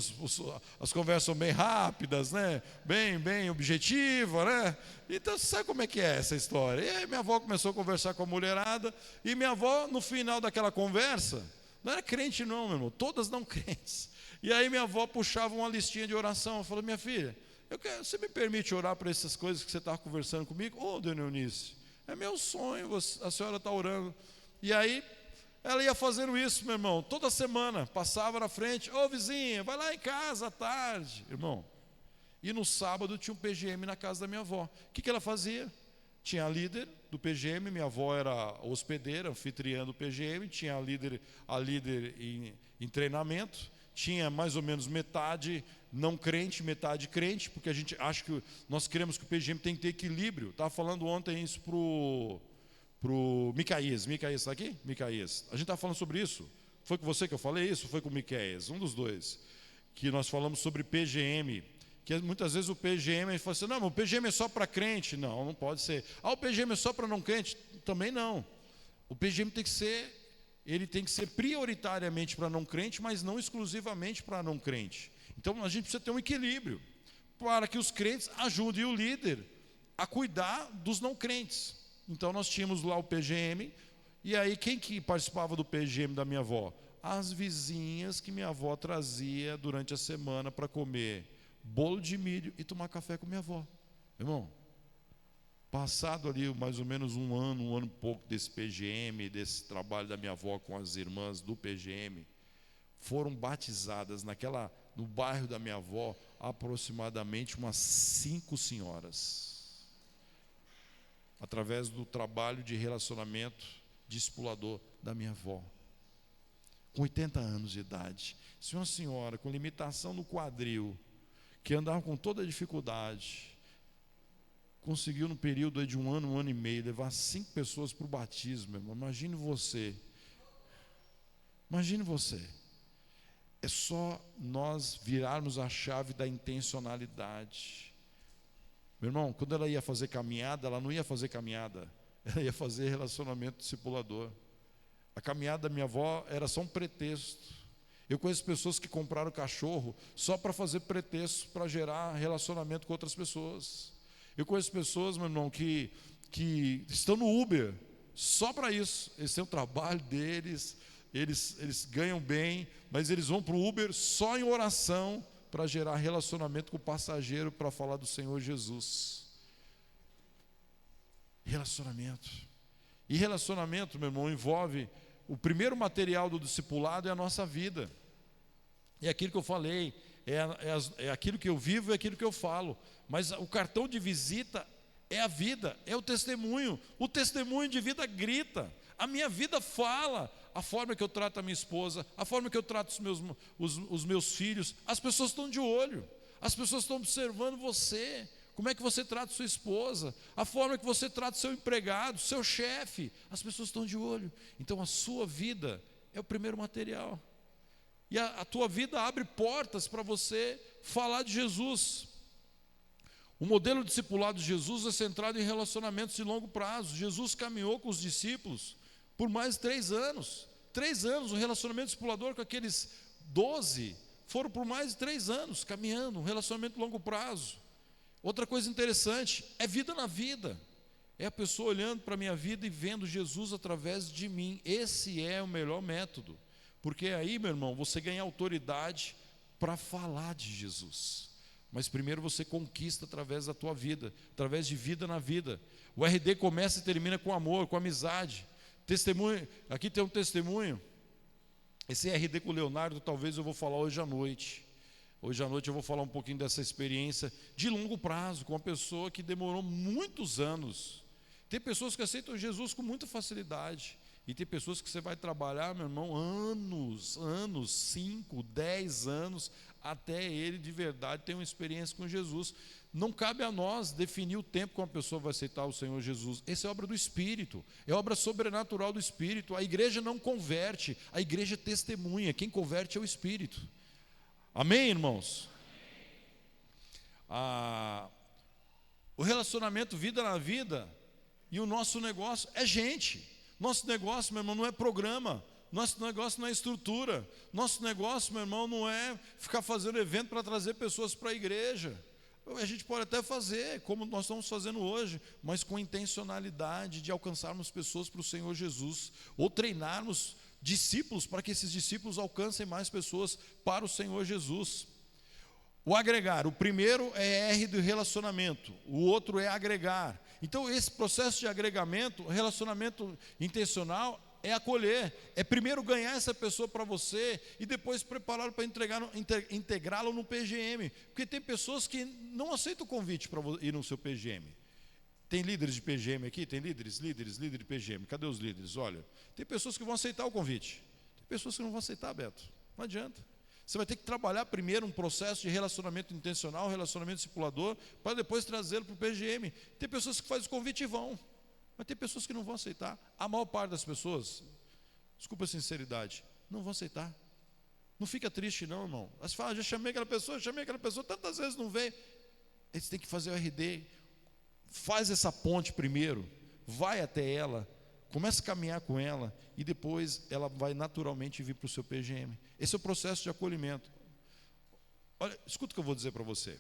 as conversas são bem rápidas, né? Bem objetiva, né? Então você sabe como é que é essa história. E aí minha avó começou a conversar com a mulherada, e minha avó, no final daquela conversa, não era crente não, meu irmão, todas não crentes. E aí minha avó puxava uma listinha de oração, falou, minha filha, você me permite orar por essas coisas que você está conversando comigo? Ô, dona Eunice, é meu sonho, a senhora está orando. E aí ela ia fazendo isso, meu irmão, toda semana, passava na frente, ô vizinha, vai lá em casa à tarde, irmão. E no sábado tinha um PGM na casa da minha avó. O que ela fazia? Tinha a líder do PGM, minha avó era hospedeira, anfitriã do PGM, tinha a líder em treinamento, tinha mais ou menos metade não crente, metade crente, porque a gente acha que nós queremos que o PGM tem que ter equilíbrio. Estava falando ontem isso pro Micaías. Micaías está aqui? Micaías. A gente estava falando sobre isso. Foi com você que eu falei isso? Foi com o Micaías? Um dos dois. Que nós falamos sobre PGM. Que muitas vezes o PGM fala assim, não, mas o PGM é só para crente. Não, não pode ser. O PGM é só para não crente? Também não. O PGM tem que ser prioritariamente para não crente, mas não exclusivamente para não crente. Então a gente precisa ter um equilíbrio, para que os crentes ajudem o líder a cuidar dos não crentes. Então nós tínhamos lá o PGM, e aí quem que participava do PGM da minha avó? As vizinhas que minha avó trazia durante a semana para comer bolo de milho e tomar café com minha avó. Irmão, passado ali mais ou menos um ano e pouco desse PGM, desse trabalho da minha avó com as irmãs do PGM, foram batizadas no bairro da minha avó aproximadamente umas 5 senhoras, através do trabalho de relacionamento discipulador da minha avó, com 80 anos de idade. Se uma senhora com limitação no quadril, que andava com toda dificuldade, conseguiu no período de um ano e meio, levar 5 pessoas para o batismo, irmão. Imagine você. É só nós virarmos a chave da intencionalidade. Meu irmão, quando ela ia fazer caminhada, ela não ia fazer caminhada, ela ia fazer relacionamento discipulador. A caminhada da minha avó era só um pretexto. Eu conheço pessoas que compraram cachorro só para fazer pretexto para gerar relacionamento com outras pessoas. Eu conheço pessoas, meu irmão, que estão no Uber só para isso. Eles têm o trabalho deles, eles ganham bem, mas eles vão para o Uber só em oração para gerar relacionamento com o passageiro, para falar do Senhor Jesus. Relacionamento. E relacionamento, meu irmão, envolve o primeiro material do discipulado é a nossa vida. É aquilo que eu falei, é aquilo que eu vivo, é aquilo que eu falo. Mas o cartão de visita é a vida, é o testemunho. O testemunho de vida grita. A minha vida fala. A forma que eu trato a minha esposa, a forma que eu trato os meus filhos. As pessoas estão de olho. As pessoas estão observando você. Como é que você trata sua esposa? A forma que você trata seu empregado, seu chefe. As pessoas estão de olho. Então a sua vida é o primeiro material. E a tua vida abre portas para você falar de Jesus. O modelo discipulado de Jesus é centrado em relacionamentos de longo prazo. Jesus caminhou com os discípulos por mais de 3 anos. 3 anos, o relacionamento discipulador com aqueles 12 foram por mais de 3 anos, caminhando, um relacionamento de longo prazo. Outra coisa interessante, é vida na vida. É a pessoa olhando para a minha vida e vendo Jesus através de mim. Esse é o melhor método. Porque aí, meu irmão, você ganha autoridade para falar de Jesus. Mas primeiro você conquista através da tua vida, através de vida na vida. O RD começa e termina com amor, com amizade. Testemunho, aqui tem um testemunho. Esse RD com o Leonardo, talvez eu vou falar hoje à noite. Hoje à noite eu vou falar um pouquinho dessa experiência de longo prazo, com uma pessoa que demorou muitos anos. Tem pessoas que aceitam Jesus com muita facilidade. E tem pessoas que você vai trabalhar, meu irmão, anos, 5, 10 anos, até ele de verdade ter uma experiência com Jesus. Não cabe a nós definir o tempo que uma pessoa vai aceitar o Senhor Jesus. Essa é obra do Espírito, é obra sobrenatural do Espírito. A igreja não converte, a igreja testemunha. Quem converte é o Espírito. Amém, irmãos? O relacionamento vida na vida e o nosso negócio é gente. Nosso negócio, meu irmão, não é programa. Nosso negócio não é estrutura. Nosso negócio, meu irmão, não é ficar fazendo evento para trazer pessoas para a igreja. A gente pode até fazer, como nós estamos fazendo hoje, mas com intencionalidade de alcançarmos pessoas para o Senhor Jesus, ou treinarmos discípulos para que esses discípulos alcancem mais pessoas para o Senhor Jesus. O agregar, o primeiro é R do relacionamento, o outro é agregar. Então esse processo de agregamento, relacionamento intencional, é acolher, é primeiro ganhar essa pessoa para você e depois prepará-lo para integrá-lo no PGM, porque tem pessoas que não aceitam o convite para ir no seu PGM. Tem líderes de PGM aqui? Tem líderes de PGM, cadê os líderes? Olha, tem pessoas que vão aceitar o convite, tem pessoas que não vão aceitar, Beto, não adianta. Você vai ter que trabalhar primeiro um processo de relacionamento intencional, relacionamento discipulador, para depois trazê-lo para o PGM. Tem pessoas que fazem o convite e vão, mas tem pessoas que não vão aceitar. A maior parte das pessoas, desculpa a sinceridade, não vão aceitar. Não fica triste não, irmão. Você fala, já chamei aquela pessoa, tantas vezes não veio. Eles têm que fazer o RD. Faz essa ponte primeiro, vai até ela, começa a caminhar com ela e depois ela vai naturalmente vir para o seu PGM. Esse é o processo de acolhimento. Olha, escuta o que eu vou dizer para você.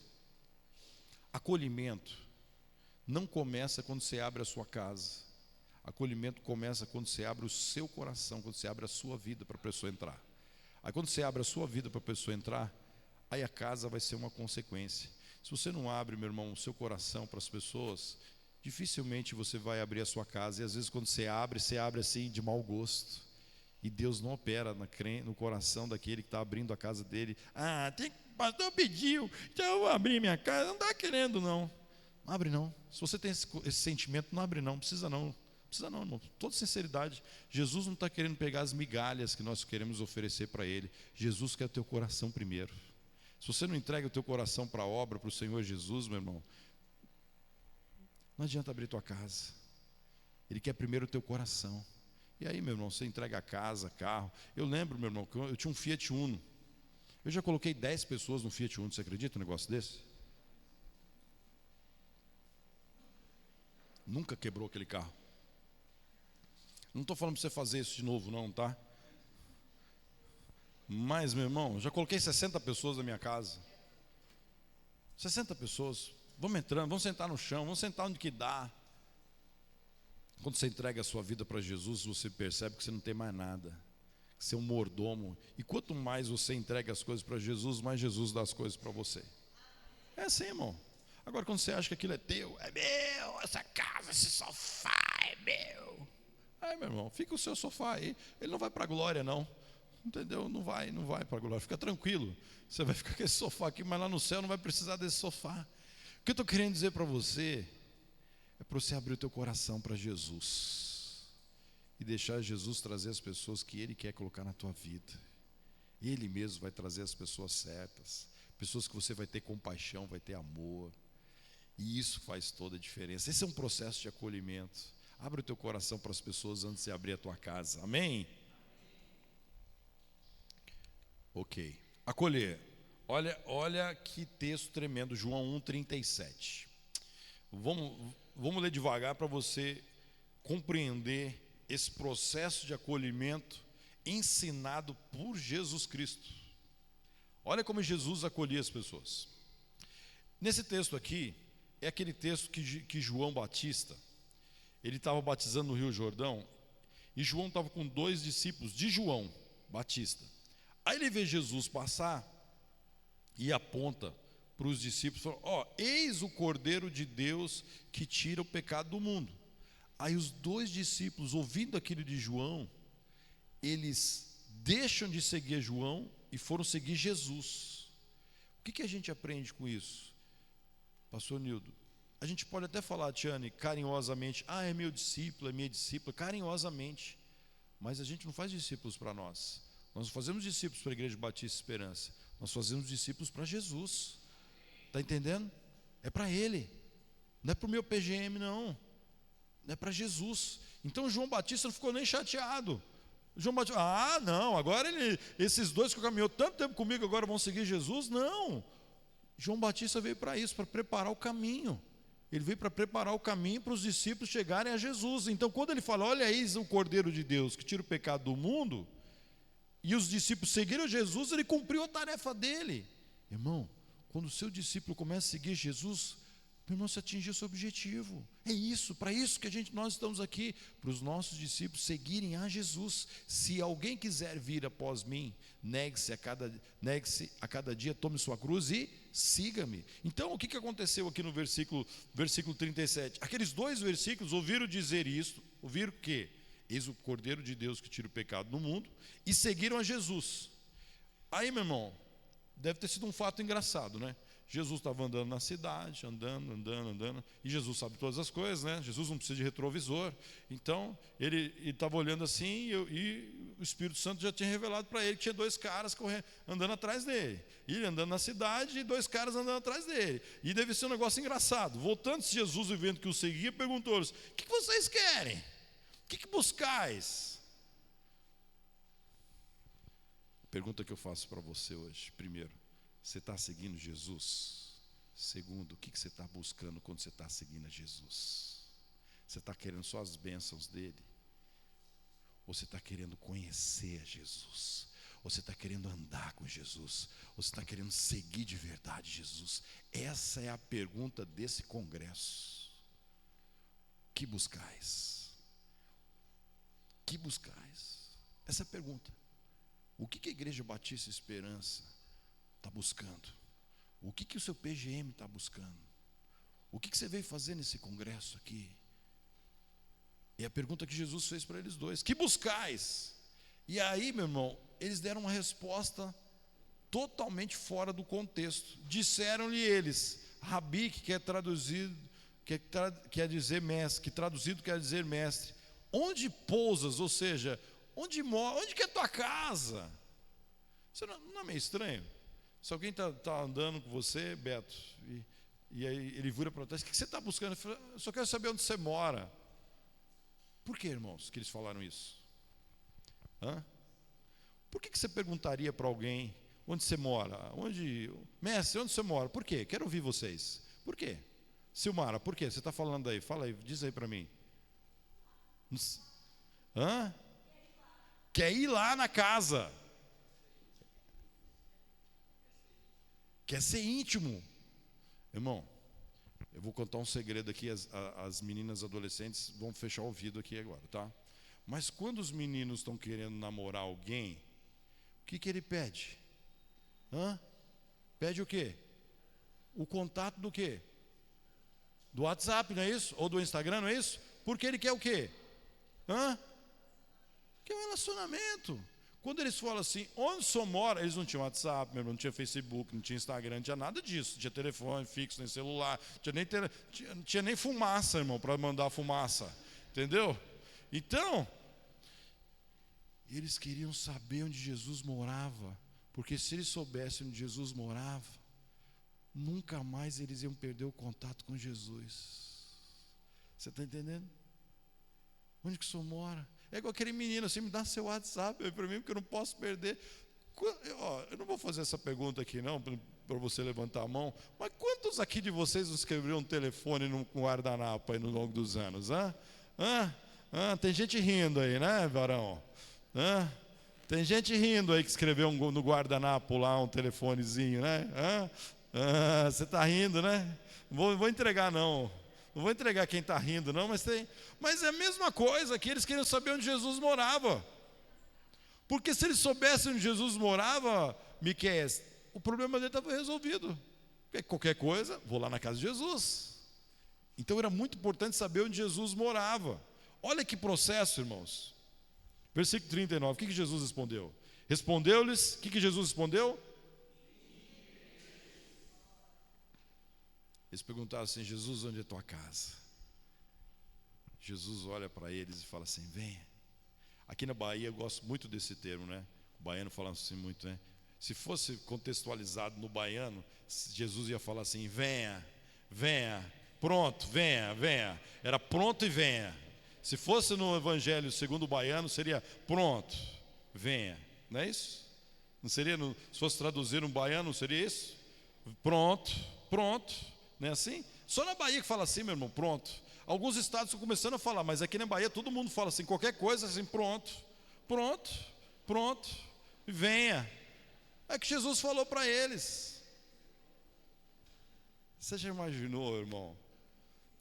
Acolhimento não começa quando você abre a sua casa. Acolhimento começa quando você abre o seu coração, quando você abre a sua vida para a pessoa entrar. Aí quando você abre a sua vida para a pessoa entrar, aí a casa vai ser uma consequência. Se você não abre, meu irmão, o seu coração para as pessoas, dificilmente você vai abrir a sua casa. E às vezes quando você abre assim de mau gosto. E Deus não opera no coração daquele que está abrindo a casa dele. O pastor pediu, então eu vou abrir minha casa. Não está querendo não. Não abre não. Se você tem esse sentimento, não abre não. Precisa não, irmão. Toda sinceridade, Jesus não está querendo pegar as migalhas que nós queremos oferecer para Ele. Jesus quer o teu coração primeiro. Se você não entrega o teu coração para a obra, para o Senhor Jesus, meu irmão, não adianta abrir tua casa. Ele quer primeiro o teu coração. E aí, meu irmão, você entrega a casa, carro. Eu lembro, meu irmão, que eu tinha um Fiat Uno. Eu já coloquei 10 pessoas no Fiat Uno. Você acredita um negócio desse? Nunca quebrou aquele carro. Não estou falando para você fazer isso de novo não, tá? Mas, meu irmão, já coloquei 60 pessoas na minha casa. 60 pessoas. Vamos entrando, vamos sentar no chão, vamos sentar onde que dá. Quando você entrega a sua vida para Jesus, você percebe que você não tem mais nada, que você é um mordomo. E quanto mais você entrega as coisas para Jesus, mais Jesus dá as coisas para você. É assim, irmão. Agora, quando você acha que aquilo é teu, é meu, essa casa, esse sofá é meu. Aí, meu irmão, fica o seu sofá aí. Ele não vai para a glória, não. Entendeu? Não vai para a glória. Fica tranquilo. Você vai ficar com esse sofá aqui, mas lá no céu não vai precisar desse sofá. O que eu estou querendo dizer para você é para você abrir o teu coração para Jesus e deixar Jesus trazer as pessoas que Ele quer colocar na tua vida. Ele mesmo vai trazer as pessoas certas, pessoas que você vai ter compaixão, vai ter amor. E isso faz toda a diferença. Esse é um processo de acolhimento. Abre o teu coração para as pessoas antes de abrir a tua casa. Amém? Ok. Acolher. Olha que texto tremendo, João 1,37. Vamos ler devagar para você compreender esse processo de acolhimento ensinado por Jesus Cristo. Olha como Jesus acolhia as pessoas. Nesse texto aqui, é aquele texto que João Batista, ele estava batizando no Rio Jordão, e João estava com 2 discípulos de João Batista. Aí ele vê Jesus passar e aponta para os discípulos, fala, eis o Cordeiro de Deus que tira o pecado do mundo. Aí os 2 discípulos, ouvindo aquilo de João, eles deixam de seguir João e foram seguir Jesus. O que a gente aprende com isso? Pastor Nildo, a gente pode até falar, Tiane, carinhosamente, é meu discípulo, é minha discípula, carinhosamente, mas a gente não faz discípulos para nós. Nós não fazemos discípulos para a Igreja Batista Esperança, nós fazemos discípulos para Jesus. Está entendendo? É para Ele, não é para o meu PGM, não é para Jesus. Então João Batista não ficou nem chateado. João Batista, não, agora esses 2 que caminhou tanto tempo comigo agora vão seguir Jesus? Não. João Batista veio para isso, para preparar o caminho. Ele veio para preparar o caminho para os discípulos chegarem a Jesus. Então quando ele fala, olha eis o Cordeiro de Deus que tira o pecado do mundo, e os discípulos seguiram Jesus, ele cumpriu a tarefa dele. Irmão, quando o seu discípulo começa a seguir Jesus, meu irmão, você atingiu o seu objetivo. É isso, para isso que nós estamos aqui, para os nossos discípulos seguirem a Jesus. Se alguém quiser vir após mim, negue-se a cada dia, tome sua cruz e siga-me. Então, o que aconteceu aqui no versículo 37? Aqueles 2 versículos ouviram dizer isso, ouviram o quê? Eis o Cordeiro de Deus que tira o pecado do mundo, e seguiram a Jesus. Aí, meu irmão, deve ter sido um fato engraçado, né? Jesus estava andando na cidade, andando, e Jesus sabe todas as coisas, né? Jesus não precisa de retrovisor. Então, ele estava olhando assim, e o Espírito Santo já tinha revelado para ele que tinha 2 caras andando atrás dele. E ele andando na cidade, e 2 caras andando atrás dele. E deve ser um negócio engraçado. Voltando-se Jesus e vendo que o seguia, perguntou-lhes, o que vocês querem? O que buscais? Pergunta que eu faço para você hoje. Primeiro, você está seguindo Jesus? Segundo, o que você está buscando quando você está seguindo a Jesus? Você está querendo só as bênçãos dele? Ou você está querendo conhecer a Jesus? Ou você está querendo andar com Jesus? Ou você está querendo seguir de verdade Jesus? Essa é a pergunta desse congresso. Que buscais? Que buscais? Essa é a pergunta. O que a Igreja Batista Esperança está buscando? O que o seu PGM está buscando? O que você veio fazer nesse congresso aqui? E a pergunta que Jesus fez para eles 2: que buscais? E aí, meu irmão, eles deram uma resposta totalmente fora do contexto. Disseram-lhe eles, Rabi, que quer traduzido, quer dizer mestre, que traduzido quer dizer mestre. Onde pousas? Ou seja, onde mora? Onde que é a tua casa? Isso não é meio estranho? Se alguém está andando com você, Beto, e aí ele vira para trás, o que você está buscando? Eu falo, eu só quero saber onde você mora. Por que, irmãos, que eles falaram isso? Por que você perguntaria para alguém onde você mora? Mestre, onde você mora? Por quê? Quero ouvir vocês. Por quê? Silmara, por quê? Você está falando aí? Fala aí, diz aí para mim. Quer ir lá na casa. quer ser íntimo. Irmão, eu vou contar um segredo aqui, as meninas adolescentes vão fechar o ouvido aqui agora, tá? Mas quando os meninos estão querendo namorar alguém, o que ele pede? Pede o quê? O contato do quê? Do WhatsApp, não é isso? Ou do Instagram, não é isso? Porque ele quer o quê? Quer um relacionamento. Quando eles falam assim, onde o senhor mora? Eles não tinham WhatsApp, meu irmão, não tinha Facebook, não tinha Instagram, não tinha nada disso. Não tinha telefone fixo, nem celular, não tinha nem fumaça, irmão, para mandar fumaça. Entendeu? Então, eles queriam saber onde Jesus morava, porque se eles soubessem onde Jesus morava, nunca mais eles iam perder o contato com Jesus. Você está entendendo? Onde que o senhor mora? É igual aquele menino assim, me dá seu WhatsApp para mim, porque eu não posso perder. Eu não vou fazer essa pergunta aqui não, para você levantar a mão, mas quantos aqui de vocês escreveram um telefone no guardanapo aí no longo dos anos? Tem gente rindo aí, né, varão? Tem gente rindo aí que escreveu no guardanapo lá um telefonezinho, né? Você está rindo, né? Vou entregar não. Não vou entregar quem está rindo, não, mas é a mesma coisa que eles queriam saber onde Jesus morava. Porque se eles soubessem onde Jesus morava, Miqueias, o problema dele estava resolvido. Porque qualquer coisa, vou lá na casa de Jesus. Então era muito importante saber onde Jesus morava. Olha que processo, irmãos. Versículo 39, o que Jesus respondeu? Respondeu-lhes, o que Jesus respondeu? Eles perguntaram assim, Jesus, onde é a tua casa? Jesus olha para eles e fala assim, venha. Aqui na Bahia eu gosto muito desse termo, né? O baiano fala assim muito, né? Se fosse contextualizado no baiano, Jesus ia falar assim, venha, venha, pronto, venha, venha. Era pronto e venha. Se fosse no evangelho segundo o baiano, seria pronto, venha. Não é isso? Não seria, se fosse traduzir no baiano, não seria isso? Pronto, pronto. Não é assim? Só na Bahia que fala assim, meu irmão, pronto. Alguns estados estão começando a falar, mas aqui na Bahia todo mundo fala assim, qualquer coisa assim, pronto, pronto, pronto, venha. É que Jesus falou para eles. Você já imaginou, irmão,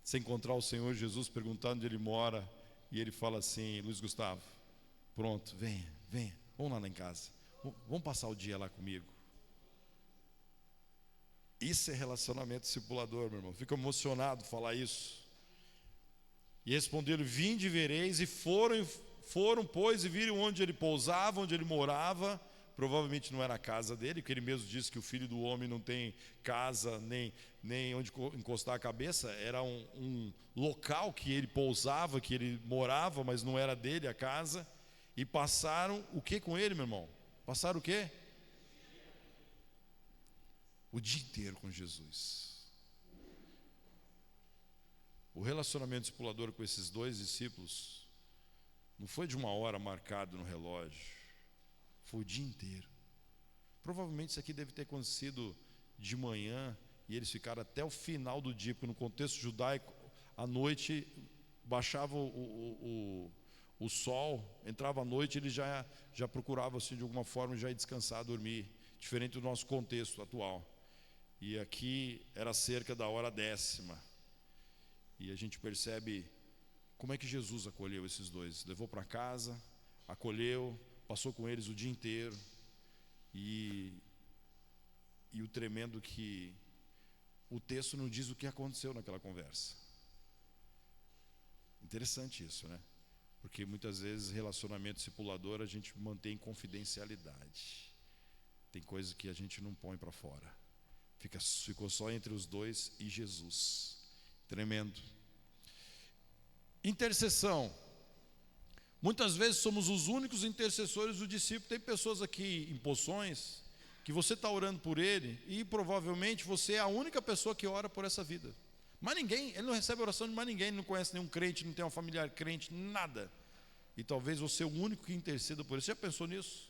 você encontrar o Senhor Jesus perguntando onde Ele mora, e Ele fala assim, Luiz Gustavo, pronto, venha, venha, vamos lá em casa, vamos passar o dia lá comigo. Isso é relacionamento discipulador, meu irmão. Fico emocionado falar isso. E responderam, vinde e vereis, e foram, pois, e viram onde ele pousava, onde ele morava. Provavelmente não era a casa dele, porque ele mesmo disse que o filho do homem não tem casa, nem onde encostar a cabeça. Era um local que ele pousava, que ele morava, mas não era dele a casa. E passaram o que com ele, meu irmão? Passaram o quê? O dia inteiro com Jesus. O relacionamento discipulador com esses dois discípulos não foi de uma hora marcado no relógio, foi o dia inteiro. Provavelmente isso aqui deve ter acontecido de manhã e eles ficaram até o final do dia, porque no contexto judaico, à noite baixava o sol, entrava à noite, eles já procuravam assim, de alguma forma já ir descansar, dormir, diferente do nosso contexto atual. E aqui era cerca da hora 10ª. E a gente percebe como é que Jesus acolheu esses dois. Levou para casa, acolheu, passou com eles o dia inteiro. E o tremendo que o texto não diz o que aconteceu naquela conversa. Interessante isso, né? Porque muitas vezes relacionamento discipulador a gente mantém confidencialidade. Tem coisas que a gente não põe para fora. Ficou só entre os dois e Jesus. Tremendo. Intercessão. Muitas vezes somos os únicos intercessores do discípulo. Tem pessoas aqui em Poções que você está orando por ele e provavelmente você é a única pessoa que ora por essa vida. Mas ninguém, ele não recebe oração de mais ninguém, ele não conhece nenhum crente, não tem um familiar crente, nada. E talvez você é o único que interceda por isso. Você já pensou nisso?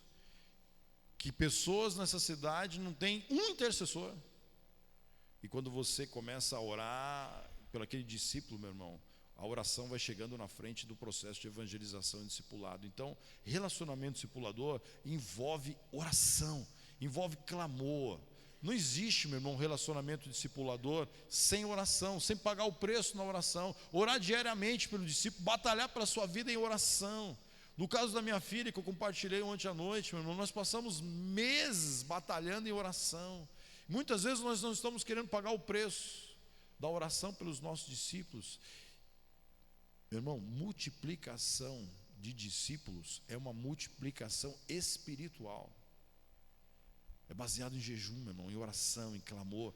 Que pessoas nessa cidade não têm um intercessor. E quando você começa a orar por aquele discípulo, meu irmão, a oração vai chegando na frente do processo de evangelização e discipulado. Então, relacionamento discipulador envolve oração, envolve clamor, Não existe, meu irmão, um relacionamento discipulador sem oração, sem pagar o preço na oração. Orar diariamente pelo discípulo, batalhar pela sua vida em oração. No caso da minha filha, que eu compartilhei ontem à noite, meu irmão, nós passamos meses batalhando em oração. Muitas vezes nós não estamos querendo pagar o preço da oração pelos nossos discípulos. Meu irmão, multiplicação de discípulos é uma multiplicação espiritual. É baseado em jejum, meu irmão, em oração, em clamor.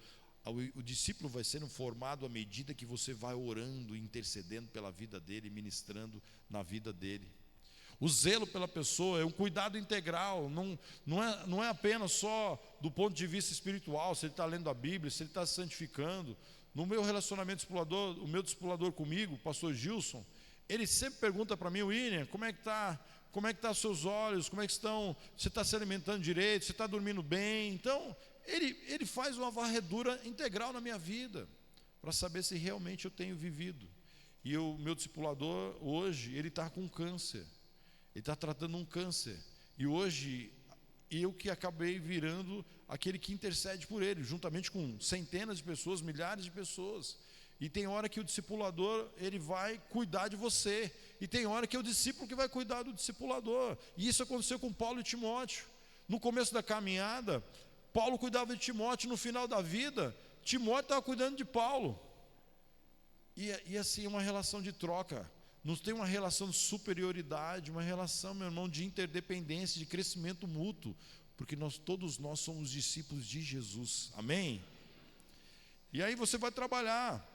O discípulo vai sendo formado à medida que você vai orando, intercedendo pela vida dele, ministrando na vida dele. O zelo pela pessoa é um cuidado integral, não é apenas só do ponto de vista espiritual, se ele está lendo a Bíblia, se ele está se santificando. No meu relacionamento discipulador, o meu discipulador comigo, o pastor Gilson, ele sempre pergunta para mim: William, como é que está? Como é que estão os seus olhos? Como é que estão? Você está se alimentando direito? Você está dormindo bem? Então, ele faz uma varredura integral na minha vida, para saber se realmente eu tenho vivido. E o meu discipulador, hoje, ele está com câncer. Ele está tratando um câncer. E hoje, eu que acabei virando aquele que intercede por ele, juntamente com centenas de pessoas, milhares de pessoas. E tem hora que o discipulador, ele vai cuidar de você. E tem hora que é o discípulo que vai cuidar do discipulador. E isso aconteceu com Paulo e Timóteo. No começo da caminhada, Paulo cuidava de Timóteo. No final da vida, Timóteo estava cuidando de Paulo. E assim, uma relação de troca. Não tem uma relação de superioridade, uma relação, meu irmão, de interdependência, de crescimento mútuo. Porque todos nós somos discípulos de Jesus. Amém? E aí você vai trabalhar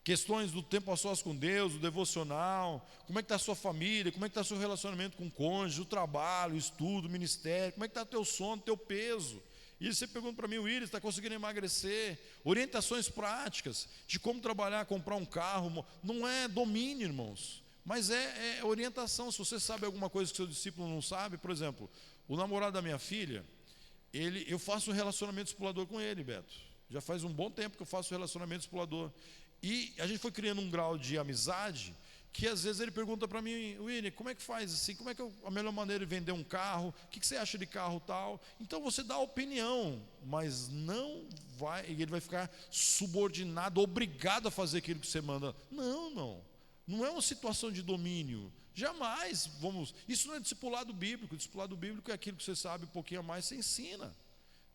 questões do tempo a sós com Deus, do devocional, como é que está a sua família, como é que está o seu relacionamento com o cônjuge, o trabalho, o estudo, o ministério, como é que está o teu sono, o teu peso. E você pergunta para mim: Willis, está conseguindo emagrecer? Orientações práticas de como trabalhar, comprar um carro. Não é domínio, irmãos, mas é orientação. Se você sabe alguma coisa que seu discípulo não sabe, por exemplo, o namorado da minha filha, eu faço um relacionamento discipulador com ele, Beto. Já faz um bom tempo que eu faço relacionamento discipulador. E a gente foi criando um grau de amizade que às vezes ele pergunta para mim: William, como é que faz assim? Como é que a melhor maneira de vender um carro? O que você acha de carro tal? Então você dá opinião, mas não vai, ele vai ficar subordinado, obrigado a fazer aquilo que você manda. Não é uma situação de domínio. Jamais vamos. Isso não é discipulado bíblico. O discipulado bíblico é aquilo que você sabe um pouquinho a mais, você ensina.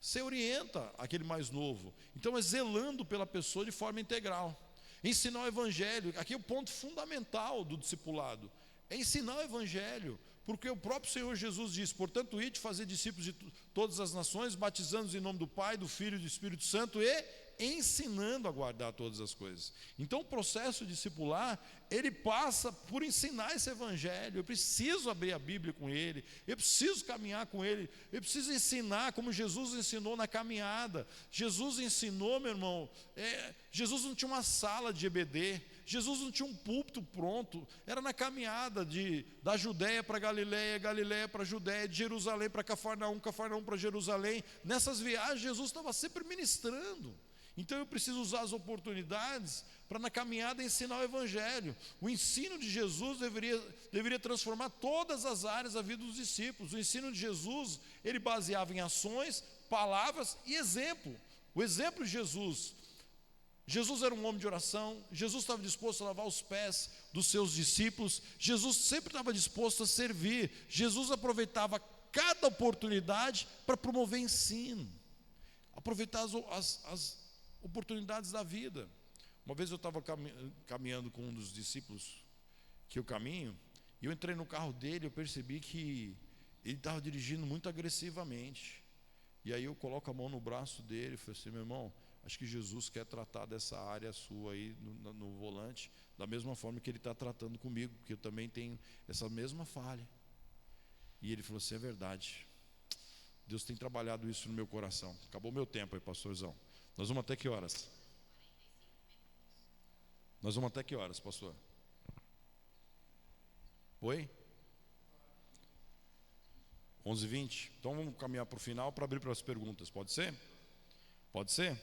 Você orienta aquele mais novo. Então é zelando pela pessoa de forma integral. Ensinar o evangelho, aqui é o ponto fundamental do discipulado. É ensinar o evangelho, porque o próprio Senhor Jesus diz: portanto, ide fazer discípulos de todas as nações, batizando-os em nome do Pai, do Filho e do Espírito Santo e ensinando a guardar todas as coisas. Então o processo discipular, ele passa por ensinar esse evangelho. Eu preciso abrir a Bíblia com ele, eu preciso caminhar com ele, eu preciso ensinar como Jesus ensinou na caminhada. Jesus ensinou, meu irmão, Jesus não tinha uma sala de EBD, Jesus não tinha um púlpito pronto, era na caminhada da Judéia para Galiléia, Galiléia para Judéia, de Jerusalém para Cafarnaum, Cafarnaum para Jerusalém. Nessas viagens Jesus estava sempre ministrando. Então eu preciso usar as oportunidades para na caminhada ensinar o evangelho. O ensino de Jesus deveria transformar todas as áreas da vida dos discípulos. O ensino de Jesus, ele baseava em ações, palavras e exemplo. O exemplo de Jesus era um homem de oração. Jesus estava disposto a lavar os pés dos seus discípulos. Jesus sempre estava disposto a servir. Jesus aproveitava cada oportunidade para promover ensino, aproveitar as oportunidades da vida. Uma vez eu estava caminhando com um dos discípulos que eu caminho, e eu entrei no carro dele, eu percebi que ele estava dirigindo muito agressivamente. E aí eu coloco a mão no braço dele e falei assim: meu irmão, acho que Jesus quer tratar dessa área sua aí no volante, da mesma forma que ele está tratando comigo, porque eu também tenho essa mesma falha. E ele falou assim: é verdade, Deus tem trabalhado isso no meu coração. Acabou meu tempo aí, pastorzão. Nós vamos até que horas? Nós vamos até que horas, pastor? Oi? 11h20? Então vamos caminhar para o final para abrir para as perguntas, pode ser? Pode ser?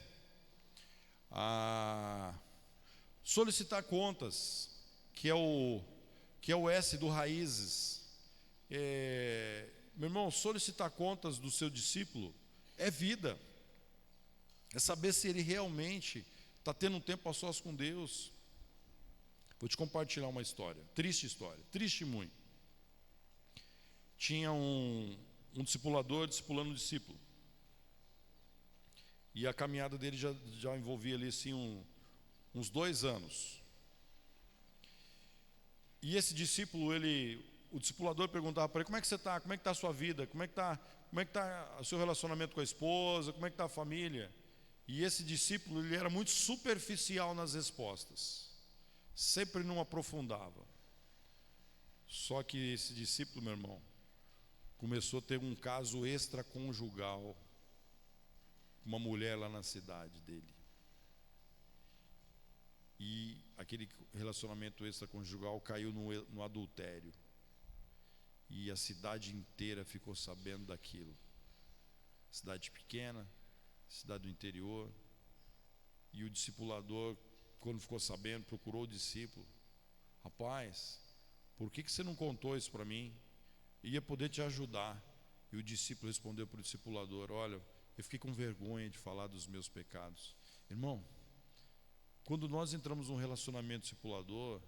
Solicitar contas, que é o S do Raízes. Meu irmão, solicitar contas do seu discípulo é vida. É saber se ele realmente está tendo um tempo a sós com Deus. Vou te compartilhar uma história, triste muito. Tinha um discipulador discipulando um discípulo. E a caminhada dele já envolvia ali assim uns 2 anos. E esse discípulo, o discipulador perguntava para ele: como é que você está? Como é que está a sua vida? Como é que está o seu relacionamento com a esposa? Como é que está a família? E esse discípulo, ele era muito superficial nas respostas. Sempre não aprofundava. Só que esse discípulo, meu irmão, começou a ter um caso extraconjugal com uma mulher lá na cidade dele. E aquele relacionamento extraconjugal caiu no adultério. E a cidade inteira ficou sabendo daquilo. Cidade pequena, cidade do interior. E o discipulador, quando ficou sabendo, procurou o discípulo: rapaz, por que você não contou isso para mim? Ia poder te ajudar. E o discípulo respondeu para o discipulador: olha, eu fiquei com vergonha de falar dos meus pecados. Irmão, quando nós entramos num relacionamento discipulador,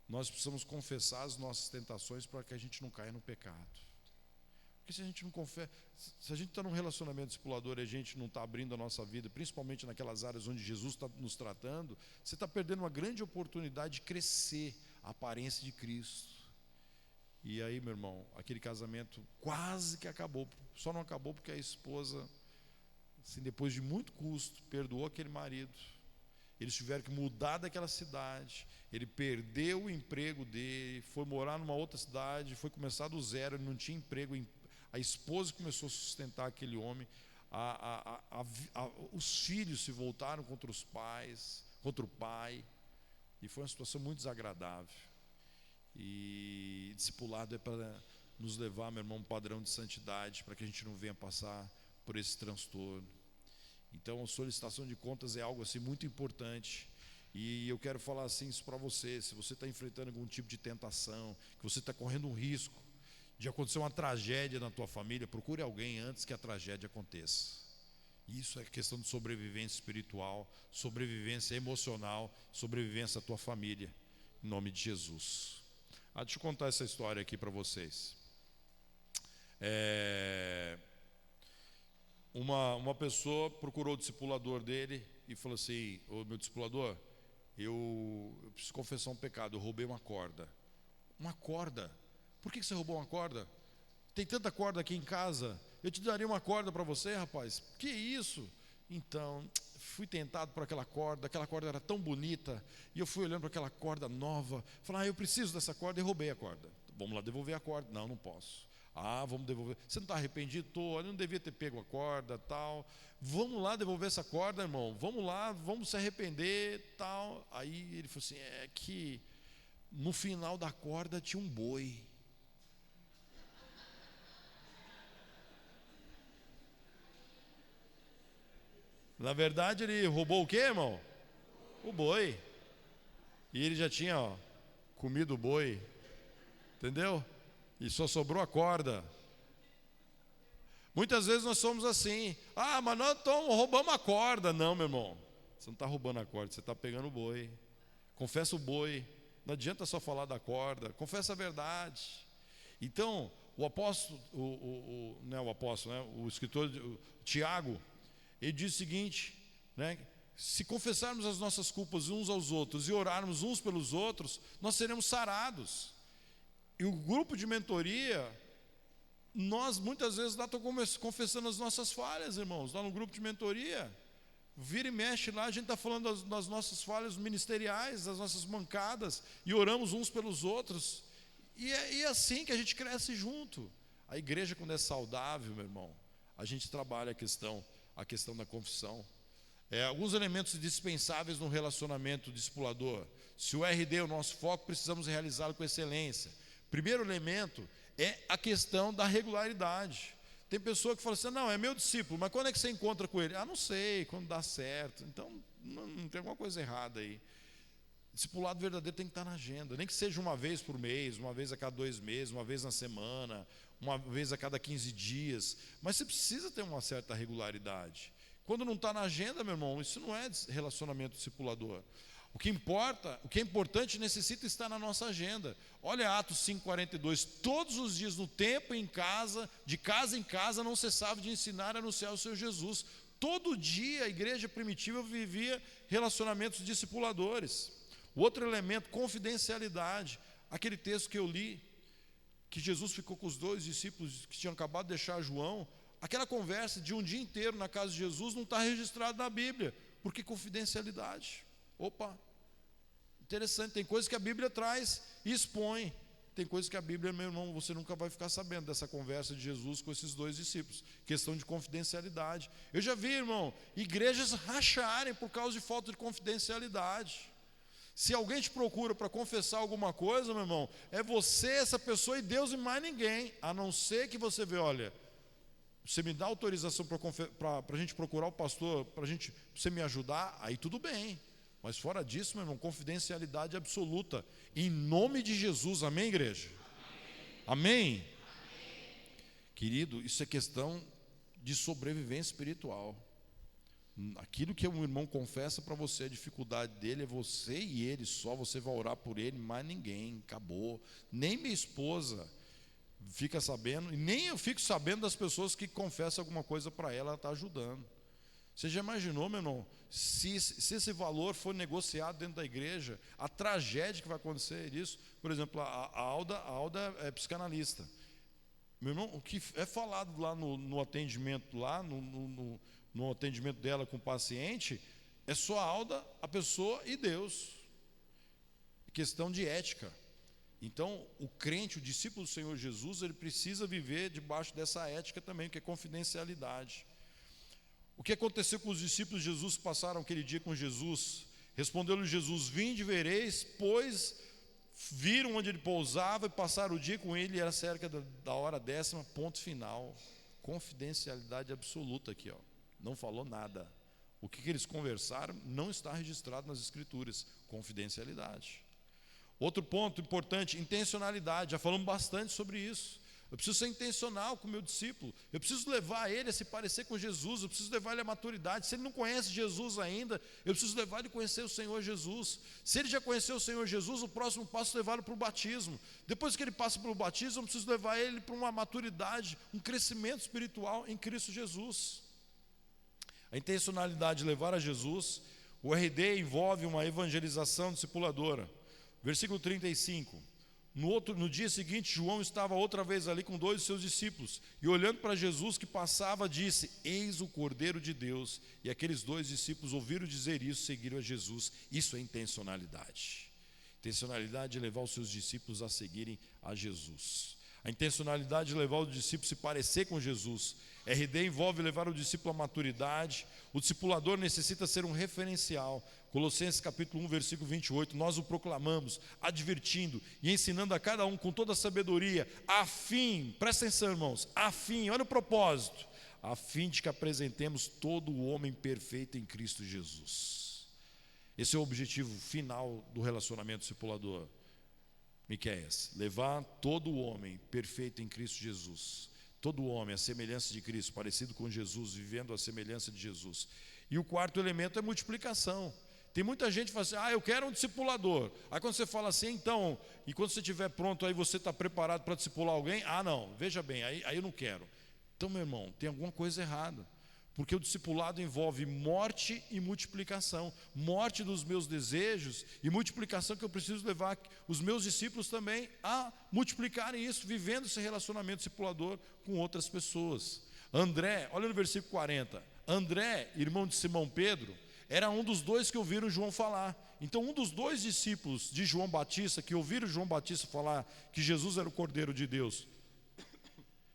nós precisamos confessar as nossas tentações para que a gente não caia no pecado. Porque se a gente não confessa, se a gente está num relacionamento discipulador e a gente não está abrindo a nossa vida, principalmente naquelas áreas onde Jesus está nos tratando, você está perdendo uma grande oportunidade de crescer a aparência de Cristo. E aí, meu irmão, aquele casamento quase que acabou. Só não acabou porque a esposa, assim, depois de muito custo, perdoou aquele marido. Eles tiveram que mudar daquela cidade. Ele perdeu o emprego dele, foi morar numa outra cidade, foi começar do zero, ele não tinha emprego. A esposa começou a sustentar aquele homem. Os filhos se voltaram contra os pais, contra o pai. E foi uma situação muito desagradável. E discipulado é para nos levar, meu irmão, a um padrão de santidade, para que a gente não venha passar por esse transtorno. Então, a solicitação de contas é algo assim muito importante. E eu quero falar assim isso para você: se você está enfrentando algum tipo de tentação, que você está correndo um risco de acontecer uma tragédia na tua família, procure alguém antes que a tragédia aconteça. Isso é questão de sobrevivência espiritual, sobrevivência emocional, sobrevivência da tua família, em nome de Jesus. Deixa eu contar essa história aqui para vocês. Uma pessoa procurou o discipulador dele e falou assim: ô meu discipulador, eu preciso confessar um pecado, eu roubei uma corda. Uma corda? Por que você roubou uma corda? Tem tanta corda aqui em casa, eu te daria uma corda para você, rapaz. Que isso? Então, fui tentado por aquela corda era tão bonita, e eu fui olhando para aquela corda nova, falei: eu preciso dessa corda, e roubei a corda. Vamos lá devolver a corda. Não não posso. Vamos devolver. Você não está arrependido? Estou, eu não devia ter pego a corda, tal. Vamos lá devolver essa corda, irmão. Vamos lá, vamos se arrepender, tal. Aí ele falou assim: é que no final da corda tinha um boi. Na verdade, ele roubou o quê, irmão? O boi. E ele já tinha comido o boi, entendeu? E só sobrou a corda. Muitas vezes nós somos assim: mas nós roubamos a corda. Não, meu irmão, você não está roubando a corda, você está pegando o boi. Confessa o boi. Não adianta só falar da corda, confessa a verdade. Então, o apóstolo, o escritor Tiago, ele diz o seguinte, né? Se confessarmos as nossas culpas uns aos outros e orarmos uns pelos outros, nós seremos sarados. E o grupo de mentoria, nós muitas vezes lá estamos confessando as nossas falhas, irmãos. Lá no grupo de mentoria, vira e mexe lá, a gente está falando das nossas falhas ministeriais, das nossas mancadas, e oramos uns pelos outros. E é assim que a gente cresce junto. A igreja, quando é saudável, meu irmão, a gente trabalha a questão da confissão. Alguns elementos dispensáveis no relacionamento discipulador. Se o RD é o nosso foco, precisamos realizá-lo com excelência. Primeiro elemento é a questão da regularidade. Tem pessoa que fala assim: não, é meu discípulo, mas quando é que você encontra com ele? Não sei, quando dá certo. Então, não tem alguma coisa errada aí. Discipulado verdadeiro tem que estar na agenda, nem que seja uma vez por mês, uma vez a cada 2 meses, uma vez na semana, uma vez a cada 15 dias, mas você precisa ter uma certa regularidade. Quando não está na agenda, meu irmão, isso não é relacionamento discipulador. O que é importante, necessita estar na nossa agenda. Olha Atos 5,42, todos os dias no templo e em casa, de casa em casa, não cessava de ensinar e anunciar o Senhor Jesus. Todo dia a igreja primitiva vivia relacionamentos discipuladores. O outro elemento, confidencialidade. Aquele texto que eu li, que Jesus ficou com os 2 discípulos que tinham acabado de deixar João, aquela conversa de um dia inteiro na casa de Jesus não está registrado na Bíblia, porque confidencialidade. Opa, interessante, tem coisas que a Bíblia traz e expõe, tem coisas que a Bíblia, meu irmão, você nunca vai ficar sabendo dessa conversa de Jesus com esses 2 discípulos, questão de confidencialidade. Eu já vi, irmão, igrejas racharem por causa de falta de confidencialidade. Se alguém te procura para confessar alguma coisa, meu irmão, é você, essa pessoa e Deus e mais ninguém, a não ser que você vê, olha, você me dá autorização para a gente procurar o pastor, para você me ajudar, aí tudo bem. Mas fora disso, meu irmão, confidencialidade absoluta. Em nome de Jesus, amém, igreja? Amém? Amém? Querido, isso é questão de sobrevivência espiritual. Aquilo que um irmão confessa para você, a dificuldade dele é você e ele só, você vai orar por ele, mais ninguém, acabou. Nem minha esposa fica sabendo, e nem eu fico sabendo das pessoas que confessam alguma coisa para ela está ajudando. Você já imaginou, meu irmão, se esse valor for negociado dentro da igreja, a tragédia que vai acontecer isso? Por exemplo, a Alda é psicanalista. Meu irmão, o que é falado lá no atendimento, lá no atendimento dela com o paciente, é só a Alda, a pessoa e Deus. Questão de ética. Então, o crente, o discípulo do Senhor Jesus, ele precisa viver debaixo dessa ética também, que é confidencialidade. O que aconteceu com os discípulos de Jesus que passaram aquele dia com Jesus? Respondeu-lhe Jesus: vinde e vereis, pois viram onde ele pousava e passaram o dia com ele, era cerca da hora 10ª, ponto final. Confidencialidade absoluta aqui, ó. Não falou nada. O que eles conversaram não está registrado nas Escrituras. Confidencialidade. Outro ponto importante, intencionalidade. Já falamos bastante sobre isso. Eu preciso ser intencional com o meu discípulo. Eu preciso levar ele a se parecer com Jesus. Eu preciso levar ele à maturidade. Se ele não conhece Jesus ainda, eu preciso levar ele a conhecer o Senhor Jesus. Se ele já conheceu o Senhor Jesus, o próximo passo é levá-lo para o batismo. Depois que ele passa pelo batismo, eu preciso levar ele para uma maturidade, um crescimento espiritual em Cristo Jesus. A intencionalidade de levar a Jesus. O RD envolve uma evangelização discipuladora. Versículo 35. No dia seguinte, João estava outra vez ali com 2 de seus discípulos, e olhando para Jesus que passava, disse: eis o Cordeiro de Deus. E aqueles 2 discípulos ouviram dizer isso, seguiram a Jesus. Isso é intencionalidade. Intencionalidade de levar os seus discípulos a seguirem a Jesus. A intencionalidade de levar o discípulo a se parecer com Jesus. RD envolve levar o discípulo à maturidade. O discipulador necessita ser um referencial. Colossenses capítulo 1, versículo 28, nós o proclamamos, advertindo e ensinando a cada um com toda a sabedoria, a fim, presta atenção, irmãos, a fim, olha o propósito, a fim de que apresentemos todo o homem perfeito em Cristo Jesus. Esse é o objetivo final do relacionamento discipulador. Miqueias, levar todo o homem perfeito em Cristo Jesus, todo o homem à semelhança de Cristo, parecido com Jesus, vivendo a semelhança de Jesus. E o quarto elemento é multiplicação. Tem muita gente que fala assim: eu quero um discipulador. Aí quando você fala assim, então, e quando você estiver pronto, aí você está preparado para discipular alguém? Não, veja bem, aí eu não quero. Então, meu irmão, tem alguma coisa errada. Porque o discipulado envolve morte e multiplicação. Morte dos meus desejos e multiplicação que eu preciso levar os meus discípulos também a multiplicarem isso, vivendo esse relacionamento discipulador com outras pessoas. André, olha no versículo 40. André, irmão de Simão Pedro, era um dos 2 que ouviram João falar. Então, um dos 2 discípulos de João Batista, que ouviram João Batista falar que Jesus era o Cordeiro de Deus,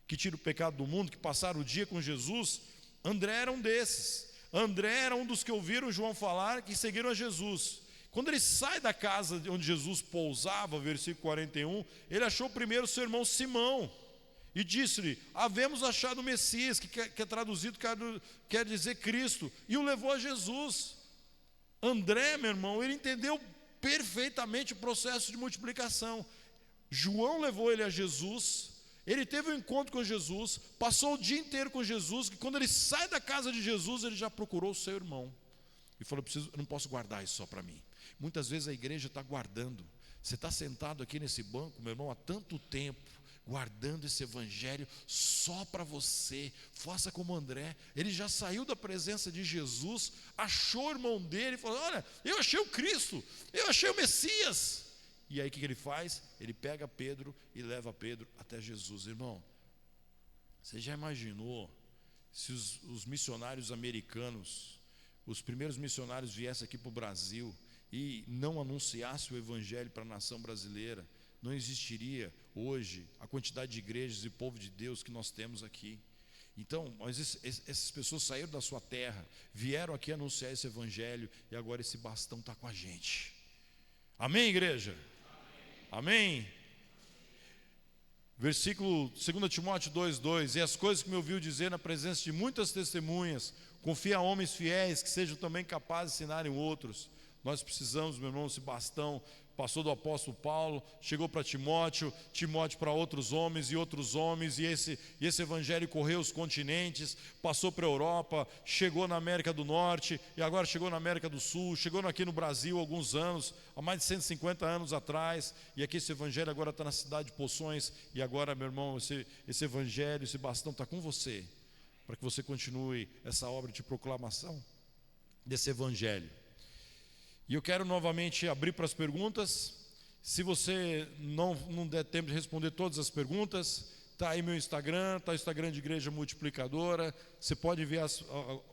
que tira o pecado do mundo, que passaram o dia com Jesus, André era um desses. André era um dos que ouviram João falar, que seguiram a Jesus. Quando ele sai da casa onde Jesus pousava, versículo 41, ele achou primeiro seu irmão Simão, e disse-lhe: havemos achado o Messias, que é traduzido, quer dizer Cristo, e o levou a Jesus. André, meu irmão, ele entendeu perfeitamente o processo de multiplicação. João levou ele a Jesus, Ele teve um encontro com Jesus, passou o dia inteiro com Jesus, que quando ele sai da casa de Jesus, ele já procurou o seu irmão. E falou, eu não posso guardar isso só para mim. Muitas vezes a igreja está guardando. Você está sentado aqui nesse banco, meu irmão, há tanto tempo, guardando esse evangelho só para você. Faça como André. Ele já saiu da presença de Jesus, achou o irmão dele e falou, olha, eu achei o Cristo, eu achei o Messias. E aí o que ele faz? Ele pega Pedro e leva Pedro até Jesus. Irmão, você já imaginou se os missionários americanos, os primeiros missionários viessem aqui para o Brasil e não anunciassem o evangelho para a nação brasileira? Não existiria hoje a quantidade de igrejas e povo de Deus que nós temos aqui. Então, essas pessoas saíram da sua terra, vieram aqui anunciar esse evangelho e agora esse bastão está com a gente. Amém, igreja? Amém? Versículo 2 Timóteo 2:2: E as coisas que me ouviu dizer na presença de muitas testemunhas, confia a homens fiéis que sejam também capazes de ensinarem outros. Nós precisamos, meu irmão, esse bastão passou do apóstolo Paulo, chegou para Timóteo, Timóteo para outros homens, e esse evangelho correu os continentes, passou para a Europa, chegou na América do Norte, e agora chegou na América do Sul, chegou aqui no Brasil há alguns anos, há mais de 150 anos atrás, e aqui esse evangelho agora está na cidade de Poções, e agora, meu irmão, esse evangelho, esse bastão está com você, para que você continue essa obra de proclamação desse evangelho. E eu quero novamente abrir para as perguntas. Se você não der tempo de responder todas as perguntas, está aí meu Instagram, está o Instagram de Igreja Multiplicadora. Você pode enviar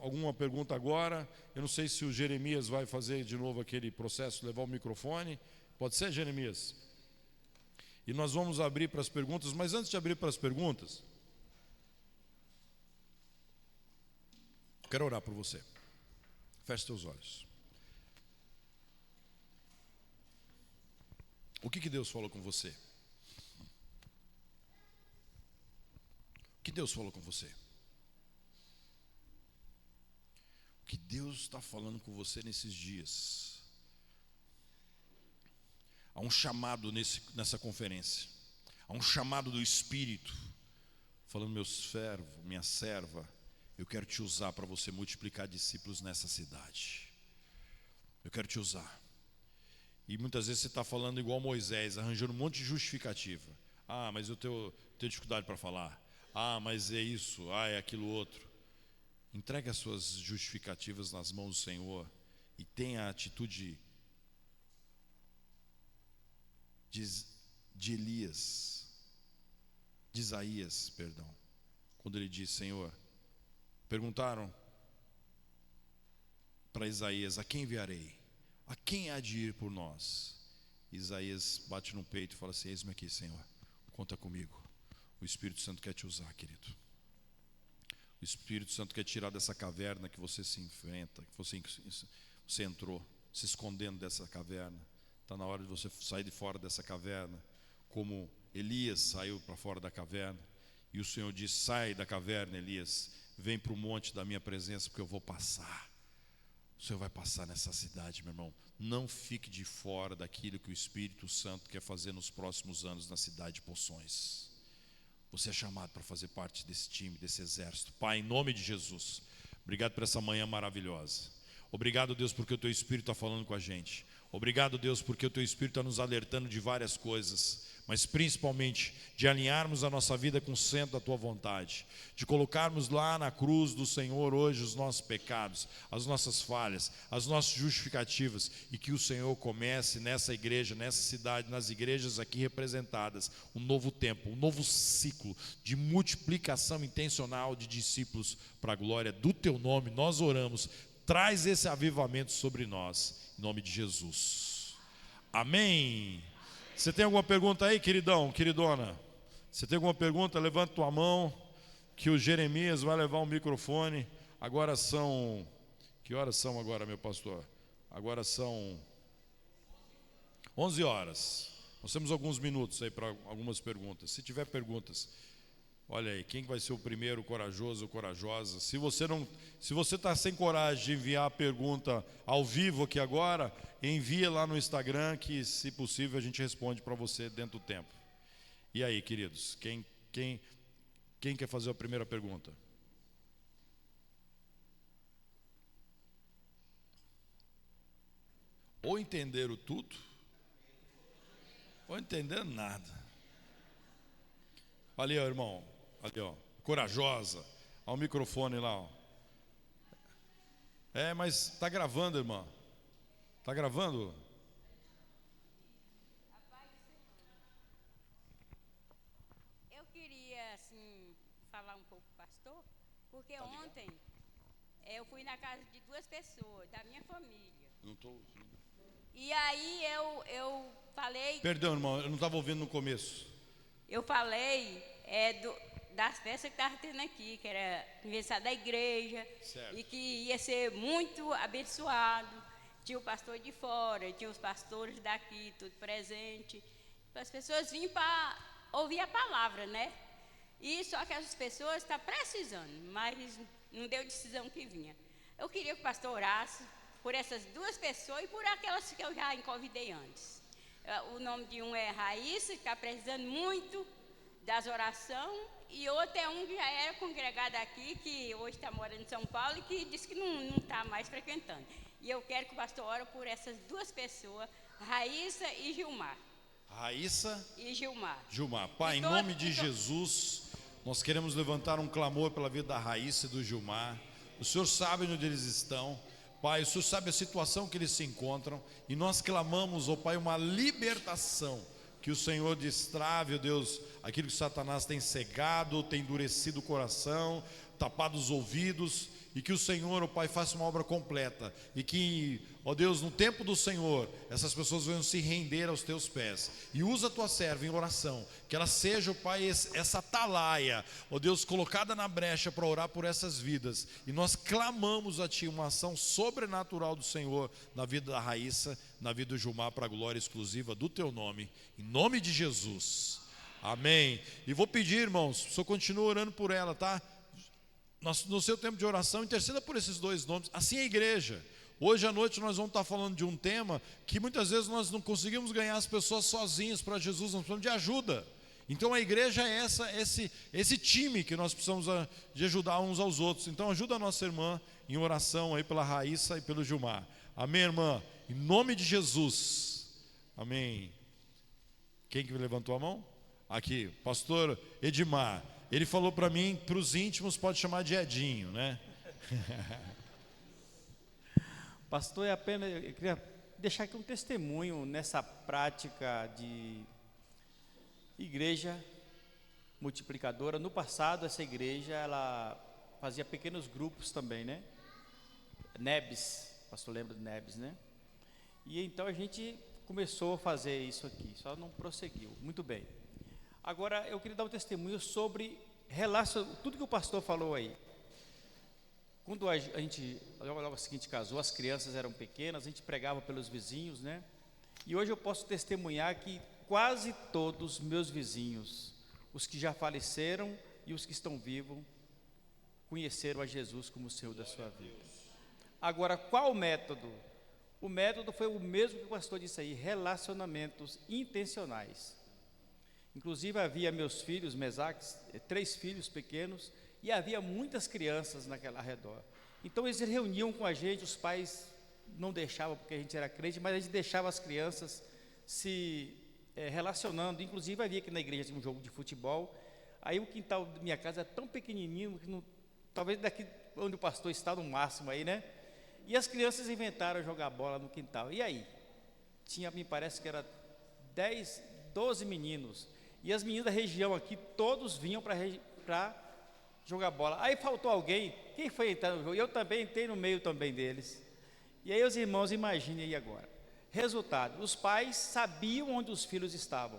alguma pergunta agora. Eu não sei se o Jeremias vai fazer de novo aquele processo, levar o microfone. Pode ser, Jeremias? E nós vamos abrir para as perguntas, mas antes de abrir para as perguntas, quero orar por você. Feche seus olhos. O que Deus falou com você? O que Deus falou com você? O que Deus está falando com você nesses dias? Há um chamado nessa conferência. Há um chamado do Espírito, falando, meu servo, minha serva, eu quero te usar para você multiplicar discípulos nessa cidade. Eu quero te usar. E muitas vezes você está falando igual Moisés, arranjando um monte de justificativa. Ah, mas eu tenho dificuldade para falar. Ah, mas é isso, é aquilo outro. Entregue as suas justificativas nas mãos do Senhor e tenha a atitude de Isaías, perdão, quando ele diz, Senhor, perguntaram para Isaías, a quem enviarei? A quem há de ir por nós? Isaías bate no peito e fala assim, eis-me aqui, Senhor, conta comigo. O Espírito Santo quer te usar, querido. O Espírito Santo quer tirar dessa caverna que você se enfrenta, que você entrou, se escondendo dessa caverna. Está na hora de você sair de fora dessa caverna, como Elias saiu para fora da caverna. E o Senhor diz, sai da caverna, Elias, vem para o monte da minha presença, porque eu vou passar. O Senhor vai passar nessa cidade, meu irmão. Não fique de fora daquilo que o Espírito Santo quer fazer nos próximos anos na cidade de Poções. Você é chamado para fazer parte desse time, desse exército. Pai, em nome de Jesus, obrigado por essa manhã maravilhosa. Obrigado, Deus, porque o Teu Espírito está falando com a gente. Obrigado, Deus, porque o Teu Espírito está nos alertando de várias coisas, mas principalmente de alinharmos a nossa vida com o centro da Tua vontade, de colocarmos lá na cruz do Senhor hoje os nossos pecados, as nossas falhas, as nossas justificativas, e que o Senhor comece nessa igreja, nessa cidade, nas igrejas aqui representadas, um novo tempo, um novo ciclo de multiplicação intencional de discípulos para a glória do Teu nome. Nós oramos, traz esse avivamento sobre nós, em nome de Jesus. Amém. Você tem alguma pergunta aí, queridão, queridona? Você tem alguma pergunta? Levanta tua mão, que o Jeremias vai levar o microfone. Agora são... Que horas são agora, meu pastor? Agora são 11 horas. Nós temos alguns minutos aí para algumas perguntas. Se tiver perguntas, olha aí, quem vai ser o primeiro corajoso ou corajosa? Se você está sem coragem de enviar a pergunta ao vivo aqui agora, envia lá no Instagram que, se possível, a gente responde para você dentro do tempo. E aí, queridos, quem Quem quer fazer a primeira pergunta? Ou entenderam tudo, ou entenderam nada. Ali, ó, irmão. Ali, ó. Corajosa. Olha o microfone lá, ó. Mas está gravando, irmã. Está gravando? Eu queria, assim, falar um pouco, pastor, porque ontem eu fui na casa de 2 pessoas, da minha família. Não estou ouvindo. E aí eu falei... Perdão, irmão, eu não estava ouvindo no começo. Eu falei das festas que estavam tendo aqui, que era aniversário da igreja, Certo. e que ia ser muito abençoado. Tinha o pastor de fora, tinha os pastores daqui, tudo presente. As pessoas vinham para ouvir a palavra, né? E só que as pessoas estão precisando, mas não deu decisão que vinha. Eu queria que o pastor orasse por essas 2 pessoas e por aquelas que eu já convidei antes. O nome de um é Raíssa, que está precisando muito das orações, e outro é um que já era congregado aqui, que hoje está morando em São Paulo e que disse que não está mais frequentando. E eu quero que o pastor ore por essas 2 pessoas, Raíssa e Gilmar. Raíssa E Gilmar. Gilmar. Pai, em nome de Jesus, nós queremos levantar um clamor pela vida da Raíssa e do Gilmar. O Senhor sabe onde eles estão. Pai, o Senhor sabe a situação que eles se encontram, e nós clamamos, ó Pai, uma libertação, que o Senhor destrave, ó Deus, aquilo que Satanás tem cegado, tem endurecido o coração, tapado os ouvidos, e que o Senhor, ó Pai, faça uma obra completa, e que, ó Deus, no tempo do Senhor, essas pessoas venham se render aos teus pés, e usa a tua serva em oração, que ela seja, ó Pai, essa atalaia, ó Deus, colocada na brecha para orar por essas vidas, e nós clamamos a Ti uma ação sobrenatural do Senhor na vida da Raíssa, na vida do Gilmar, para a glória exclusiva do Teu nome, em nome de Jesus, amém. E vou pedir, irmãos, o Senhor continua orando por ela, tá? No seu tempo de oração, interceda por esses 2 nomes. Assim é a igreja. Hoje à noite nós vamos estar falando de um tema que muitas vezes nós não conseguimos ganhar as pessoas sozinhos para Jesus, nós precisamos de ajuda. Então a igreja é esse time que nós precisamos de ajudar uns aos outros. Então ajuda a nossa irmã em oração aí pela Raíssa e pelo Gilmar. Amém, irmã? Em nome de Jesus. Amém. Quem que levantou a mão? Aqui, pastor Edmar. Ele falou para mim, para os íntimos pode chamar de Edinho, né? Pastor, eu queria deixar aqui um testemunho nessa prática de igreja multiplicadora. No passado, essa igreja, ela fazia pequenos grupos também, né? Nebs, o pastor lembra do Nebs, né? E então a gente começou a fazer isso aqui, só não prosseguiu. Muito bem. Agora, eu queria dar um testemunho sobre tudo que o pastor falou aí. Quando a gente, logo assim que a gente casou, as crianças eram pequenas, a gente pregava pelos vizinhos, né? E hoje eu posso testemunhar que quase todos meus vizinhos, os que já faleceram e os que estão vivos, conheceram a Jesus como o Senhor da sua vida. Agora, qual o método? O método foi o mesmo que o pastor disse aí, relacionamentos intencionais. Inclusive havia meus filhos, Mesaques, 3 filhos pequenos, e havia muitas crianças naquela redor. Então eles reuniam com a gente, os pais não deixavam porque a gente era crente, mas a gente deixava as crianças se relacionando. Inclusive havia aqui na igreja um jogo de futebol, aí o quintal da minha casa é tão pequenininho, que não, talvez daqui onde o pastor está no máximo aí, né? E as crianças inventaram jogar bola no quintal. E aí? Me parece que era 12 meninos. E as meninas da região aqui, todos vinham para jogar bola. Aí faltou alguém, quem foi entrar no jogo? Eu também entrei no meio também deles. E aí os irmãos, imaginem aí agora. Resultado, os pais sabiam onde os filhos estavam.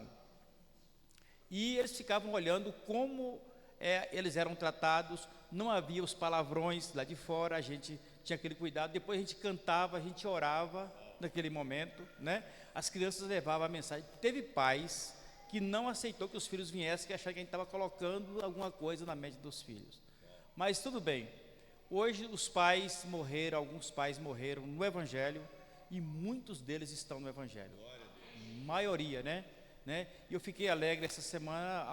E eles ficavam olhando como eles eram tratados, não havia os palavrões lá de fora, a gente tinha aquele cuidado. Depois a gente cantava, a gente orava naquele momento, né? As crianças levavam a mensagem. Teve pais que não aceitou que os filhos viessem, que acharam que a gente estava colocando alguma coisa na mente dos filhos. Mas tudo bem. Hoje os pais morreram, alguns pais morreram no Evangelho, e muitos deles estão no Evangelho. Maioria, né? né? E eu fiquei alegre essa semana,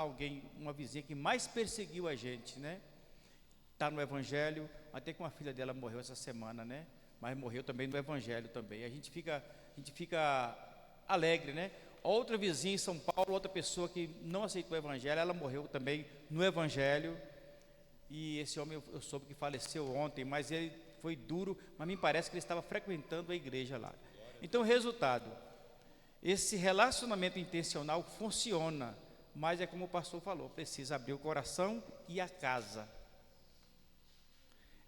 uma vizinha que mais perseguiu a gente, né? Está no Evangelho, até que uma filha dela morreu essa semana, né? Mas morreu também no Evangelho também. A gente fica alegre, né? Outra vizinha em São Paulo, outra pessoa que não aceitou o Evangelho, ela morreu também no Evangelho. E esse homem eu soube que faleceu ontem, mas ele foi duro, mas me parece que ele estava frequentando a igreja lá. Então, resultado, esse relacionamento intencional funciona, mas é como o pastor falou, precisa abrir o coração e a casa.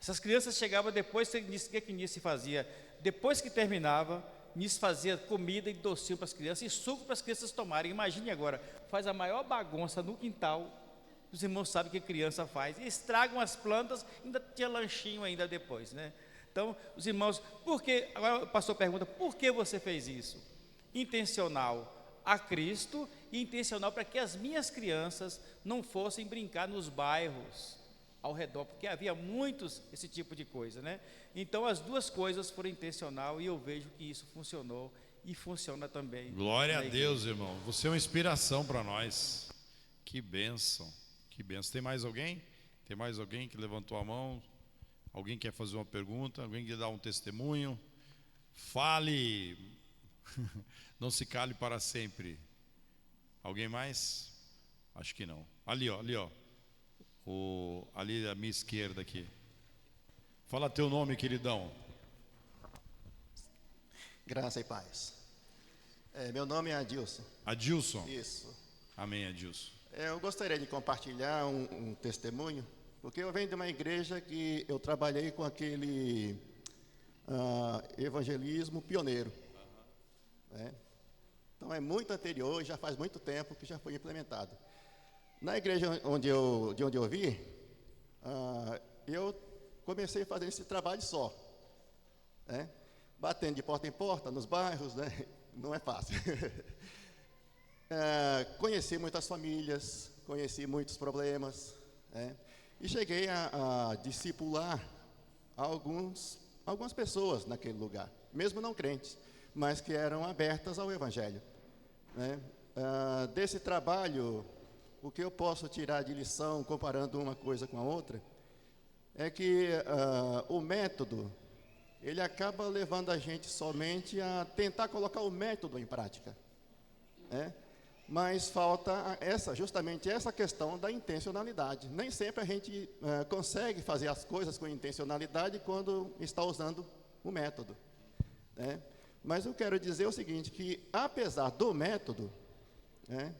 Essas crianças chegavam depois, o que Nisso fazia? Depois que terminava, Nisso fazia comida e docinho para as crianças e suco para as crianças tomarem. Imagine agora, faz a maior bagunça no quintal, os irmãos sabem o que criança faz, e estragam as plantas, ainda tinha lanchinho ainda depois, né? Então, os irmãos, agora o pastor pergunta, por que você fez isso? Intencional a Cristo e intencional para que as minhas crianças não fossem brincar nos bairros ao redor, porque havia muitos esse tipo de coisa, né? Então, as duas coisas foram intencional e eu vejo que isso funcionou e funciona também. Glória a Deus, irmão. Você é uma inspiração para nós. Que bênção, que bênção. Tem mais alguém? Tem mais alguém que levantou a mão? Alguém quer fazer uma pergunta? Alguém quer dar um testemunho? Fale. Não se cale para sempre. Alguém mais? Acho que não. Ali, ó. Ali à minha esquerda aqui. Fala teu nome, queridão. Graça e paz. Meu nome é Adilson. Adilson? Isso. Amém, Adilson. Eu gostaria de compartilhar um testemunho, porque eu venho de uma igreja que eu trabalhei com aquele evangelismo pioneiro. Né? Então é muito anterior, já faz muito tempo que já foi implementado. Na igreja de onde eu vi, eu comecei fazendo esse trabalho só, né? Batendo de porta em porta nos bairros, né? Não é fácil. Conheci muitas famílias, conheci muitos problemas, né? E cheguei a discipular algumas pessoas naquele lugar, mesmo não crentes, mas que eram abertas ao Evangelho, né? Desse trabalho, o que eu posso tirar de lição, comparando uma coisa com a outra, é que o método, ele acaba levando a gente somente a tentar colocar o método em prática, né? Mas falta justamente essa questão da intencionalidade. Nem sempre a gente consegue fazer as coisas com intencionalidade quando está usando o método, né? Mas eu quero dizer o seguinte, que apesar do método, né,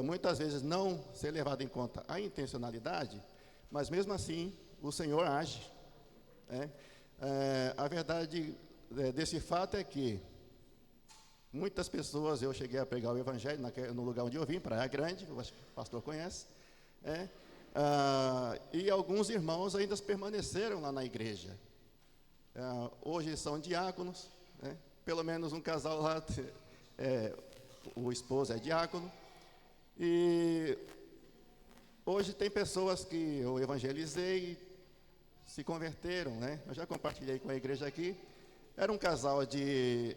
muitas vezes não ser levado em conta a intencionalidade, mas mesmo assim o Senhor age, né? A verdade desse fato é que muitas pessoas, eu cheguei a pregar o Evangelho no lugar onde eu vim, Praia Grande, eu acho que o pastor conhece, e alguns irmãos ainda permaneceram lá na igreja. Hoje são diáconos, né? Pelo menos um casal lá, o esposo é diácono, e hoje tem pessoas que eu evangelizei e se converteram, né? Eu já compartilhei com a igreja aqui. Era um casal de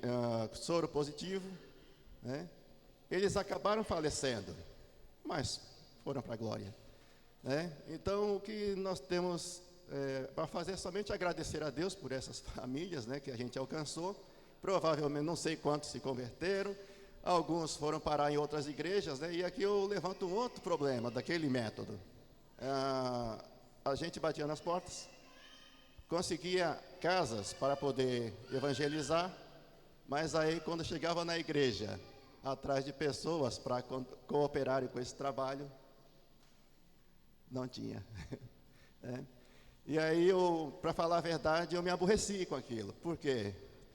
soro positivo, né? Eles acabaram falecendo, mas foram para a glória, né? Então, o que nós temos para fazer é somente agradecer a Deus por essas famílias, né, que a gente alcançou. Provavelmente, não sei quantos se converteram, alguns foram parar em outras igrejas, né? E aqui eu levanto um outro problema daquele método. A gente batia nas portas, conseguia casas para poder evangelizar, mas aí quando chegava na igreja, atrás de pessoas para cooperarem com esse trabalho, não tinha. E aí, para falar a verdade, eu me aborreci com aquilo, porque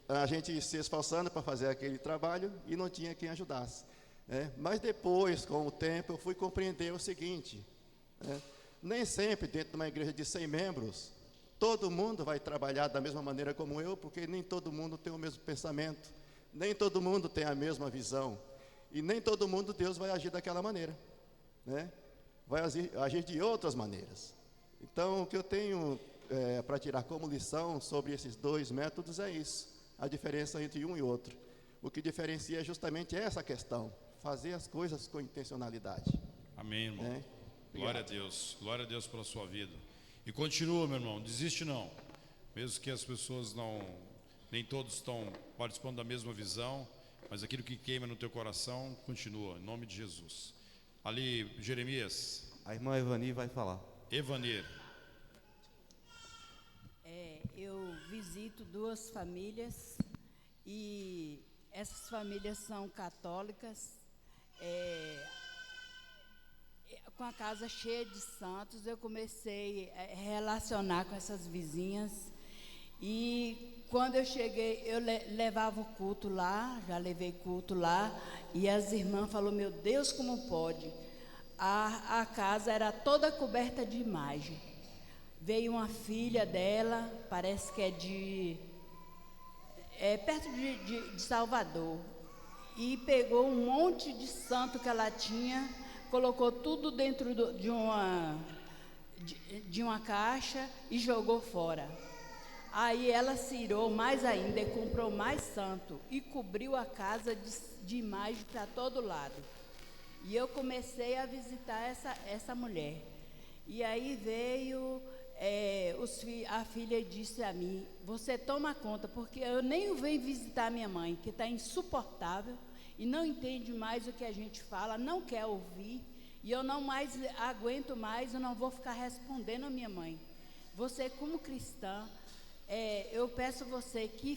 a gente se esforçando para fazer aquele trabalho e não tinha quem ajudasse, né? Mas depois, com o tempo, eu fui compreender o seguinte, né? Nem sempre dentro de uma igreja de 100 membros, todo mundo vai trabalhar da mesma maneira como eu, porque nem todo mundo tem o mesmo pensamento, nem todo mundo tem a mesma visão, e nem todo mundo Deus vai agir daquela maneira, né? Vai agir de outras maneiras. Então, o que eu tenho para tirar como lição sobre esses dois métodos é isso, a diferença entre um e outro. O que diferencia é justamente essa questão, fazer as coisas com intencionalidade. Amém, irmão. Né? Glória a Deus pela sua vida. E continua, meu irmão, desiste não. Mesmo que as pessoas nem todos estão participando da mesma visão, mas aquilo que queima no teu coração, continua, em nome de Jesus. Ali, Jeremias. A irmã Evani vai falar. Evanir. Eu visito 2 famílias e essas famílias são católicas, com a casa cheia de santos. Eu comecei a relacionar com essas vizinhas e quando eu cheguei, eu levava o culto lá, já levei culto lá, e as irmãs falaram: meu Deus, como pode? A casa era toda coberta de imagem. Veio uma filha dela, parece que perto de Salvador, e pegou um monte de santo que ela tinha, colocou tudo dentro de uma caixa e jogou fora. Aí ela se irou mais ainda e comprou mais santo e cobriu a casa de imagem para todo lado. E eu comecei a visitar essa mulher. E aí veio, a filha disse a mim: você toma conta, porque eu nem venho visitar minha mãe, que está insuportável e não entende mais o que a gente fala, não quer ouvir, e eu não mais aguento mais, eu não vou ficar respondendo a minha mãe. Você, como cristã, eu peço a você que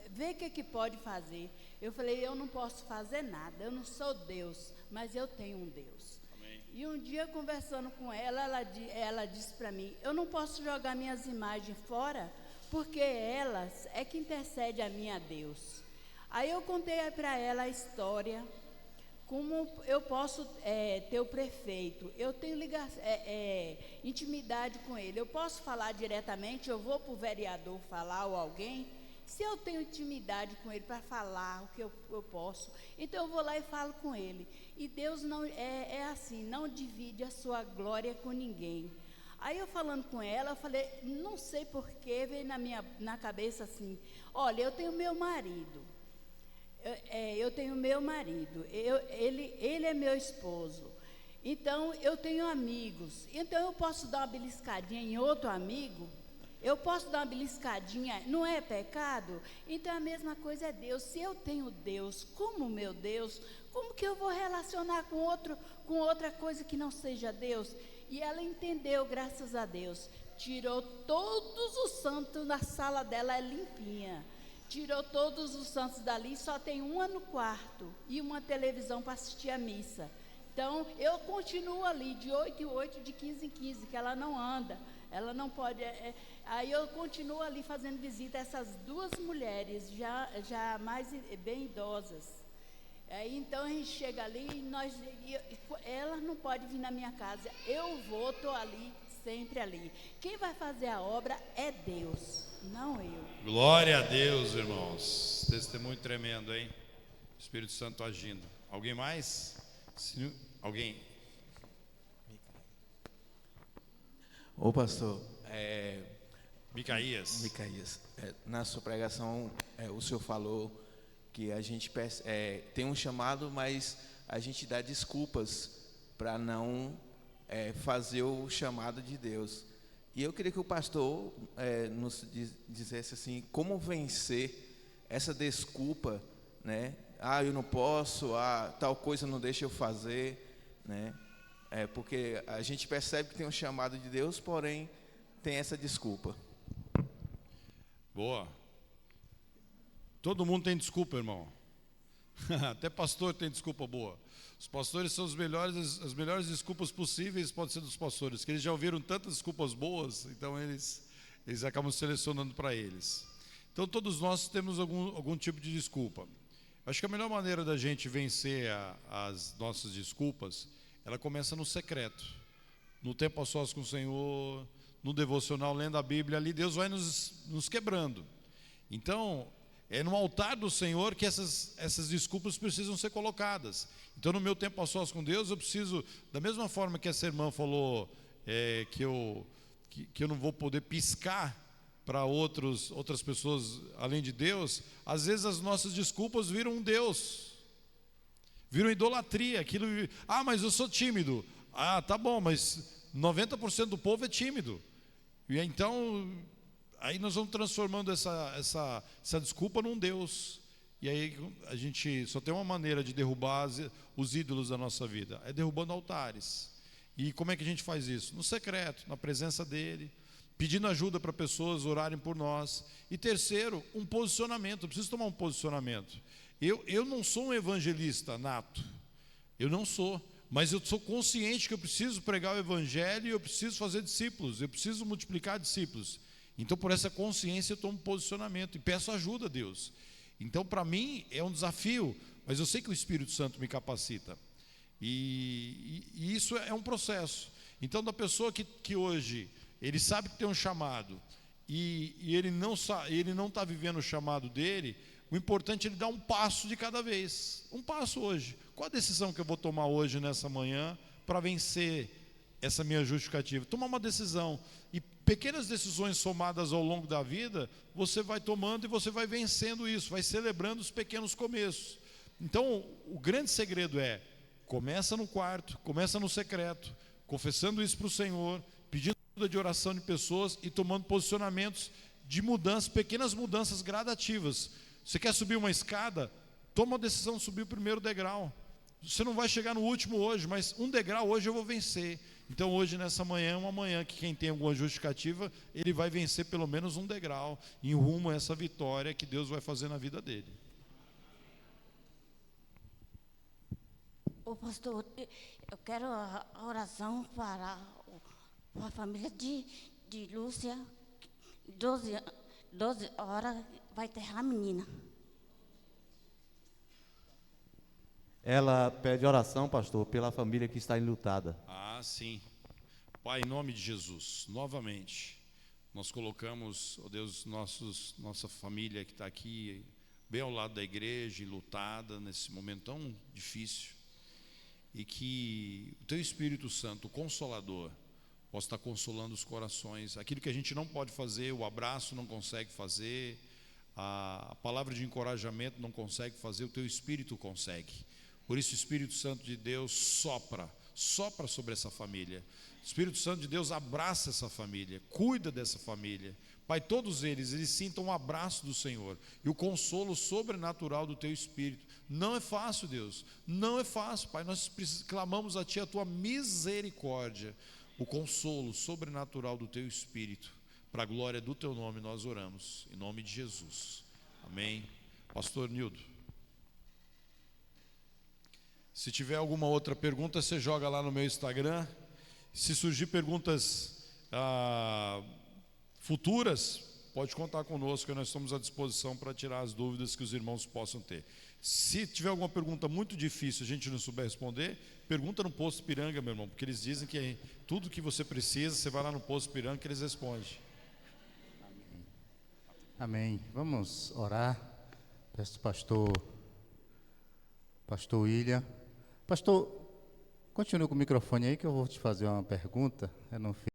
vê o que pode fazer. Eu falei: eu não posso fazer nada, eu não sou Deus, mas eu tenho um Deus. Amém. E um dia, conversando com ela disse para mim: eu não posso jogar minhas imagens fora, porque elas é que intercede a mim a Deus. Aí eu contei para ela a história, como eu posso ter o prefeito, eu tenho intimidade com ele, eu posso falar diretamente, eu vou para o vereador falar ou alguém. Se eu tenho intimidade com ele para falar o que eu posso, então eu vou lá e falo com ele. E Deus não é assim, não divide a sua glória com ninguém. Aí eu falando com ela, eu falei: não sei porquê, veio na cabeça assim: olha, eu tenho meu marido. Eu tenho meu marido, ele é meu esposo. Então eu tenho amigos. Então eu posso dar uma beliscadinha em outro amigo? Eu posso dar uma beliscadinha, não é pecado? Então a mesma coisa é Deus. Se eu tenho Deus como meu Deus, como que eu vou relacionar com outra coisa que não seja Deus? E ela entendeu, graças a Deus. Tirou todos os santos na sala dela, é limpinha. Tirou todos os santos dali, só tem uma no quarto e uma televisão para assistir a missa. Então eu continuo ali de 8 em 8, de 15 em 15, que ela não anda. Ela não pode. Aí eu continuo ali fazendo visita a essas 2 mulheres, já mais bem idosas. Aí então a gente chega ali e ela não pode vir na minha casa. Eu estou ali, sempre ali. Quem vai fazer a obra é Deus, não eu. Glória a Deus, irmãos. Testemunho tremendo, hein? Espírito Santo agindo. Alguém mais? Alguém? Ô pastor, Micaías. Na sua pregação o senhor falou que a gente tem um chamado, mas a gente dá desculpas para não fazer o chamado de Deus. E eu queria que o pastor nos dissesse assim, como vencer essa desculpa, né? Eu não posso, tal coisa não deixa eu fazer, né? Porque a gente percebe que tem um chamado de Deus, porém tem essa desculpa. Boa. Todo mundo tem desculpa, irmão. Até pastor tem desculpa boa. Os pastores são as melhores desculpas possíveis, pode ser dos pastores, que eles já ouviram tantas desculpas boas, então eles acabam selecionando para eles. Então todos nós temos algum tipo de desculpa. Acho que a melhor maneira da gente vencer as nossas desculpas, ela começa no secreto, no tempo a sós com o Senhor, no devocional, lendo a Bíblia, ali Deus vai nos quebrando. Então, é no altar do Senhor que essas desculpas precisam ser colocadas. Então, no meu tempo a sós com Deus, eu preciso, da mesma forma que essa irmã falou, que eu não vou poder piscar para outras pessoas além de Deus, às vezes as nossas desculpas viram um Deus. Virou idolatria. Aquilo, mas eu sou tímido. Tá bom, mas 90% do povo é tímido. E então, aí nós vamos transformando essa desculpa num Deus. E aí a gente só tem uma maneira de derrubar os ídolos da nossa vida, é derrubando altares. E como é que a gente faz isso? No secreto, na presença dele, pedindo ajuda para pessoas orarem por nós. E terceiro, um posicionamento. Eu preciso tomar um posicionamento. Eu não sou um evangelista nato, eu não sou, mas eu sou consciente que eu preciso pregar o evangelho e eu preciso fazer discípulos, eu preciso multiplicar discípulos. Então, por essa consciência, eu tomo um posicionamento e peço ajuda a Deus. Então, para mim, é um desafio, mas eu sei que o Espírito Santo me capacita. E isso é um processo. Então, da pessoa que hoje, ele sabe que tem um chamado, e ele não está vivendo o chamado dele, o importante é ele dar um passo de cada vez. Um passo hoje. Qual a decisão que eu vou tomar hoje, nessa manhã, para vencer essa minha justificativa? Tomar uma decisão. E pequenas decisões somadas ao longo da vida, você vai tomando e você vai vencendo isso, vai celebrando os pequenos começos. Então, o grande segredo é, começa no quarto, começa no secreto, confessando isso para o Senhor, pedindo ajuda de oração de pessoas e tomando posicionamentos de mudanças, pequenas mudanças gradativas. Você quer subir uma escada? Toma a decisão de subir o primeiro degrau. Você não vai chegar no último hoje, mas um degrau hoje eu vou vencer. Então hoje, nessa manhã, é uma manhã que quem tem alguma justificativa, ele vai vencer pelo menos um degrau em rumo a essa vitória que Deus vai fazer na vida dele. Ô pastor, eu quero a oração para a família de Lúcia. 12 horas vai enterrar a menina. Ela pede oração, pastor, pela família que está enlutada. Sim. Pai, em nome de Jesus, novamente, nós colocamos, ó Deus, nossa família que está aqui, bem ao lado da igreja, enlutada, nesse momento tão difícil, e que o Teu Espírito Santo, o Consolador, possa estar consolando os corações. Aquilo que a gente não pode fazer, o abraço não consegue fazer, a palavra de encorajamento não consegue fazer, o Teu Espírito consegue. Por isso, o Espírito Santo de Deus sopra sobre essa família. O Espírito Santo de Deus abraça essa família, cuida dessa família. Pai, todos eles sintam um abraço do Senhor e o consolo sobrenatural do Teu Espírito. Não é fácil, Deus, não é fácil, Pai. Nós clamamos a Ti a Tua misericórdia, o consolo sobrenatural do Teu Espírito. Para a glória do Teu nome nós oramos, em nome de Jesus. Amém. Pastor Nildo. Se tiver alguma outra pergunta, você joga lá no meu Instagram. Se surgir perguntas futuras, pode contar conosco, nós estamos à disposição para tirar as dúvidas que os irmãos possam ter. Se tiver alguma pergunta muito difícil, a gente não souber responder, pergunta no Posto Ipiranga, meu irmão, porque eles dizem que tudo que você precisa, você vai lá no Posto Ipiranga que eles respondem. Amém. Vamos orar. Peço pastor William. Pastor, continue com o microfone aí que eu vou te fazer uma pergunta. Eu não fiz.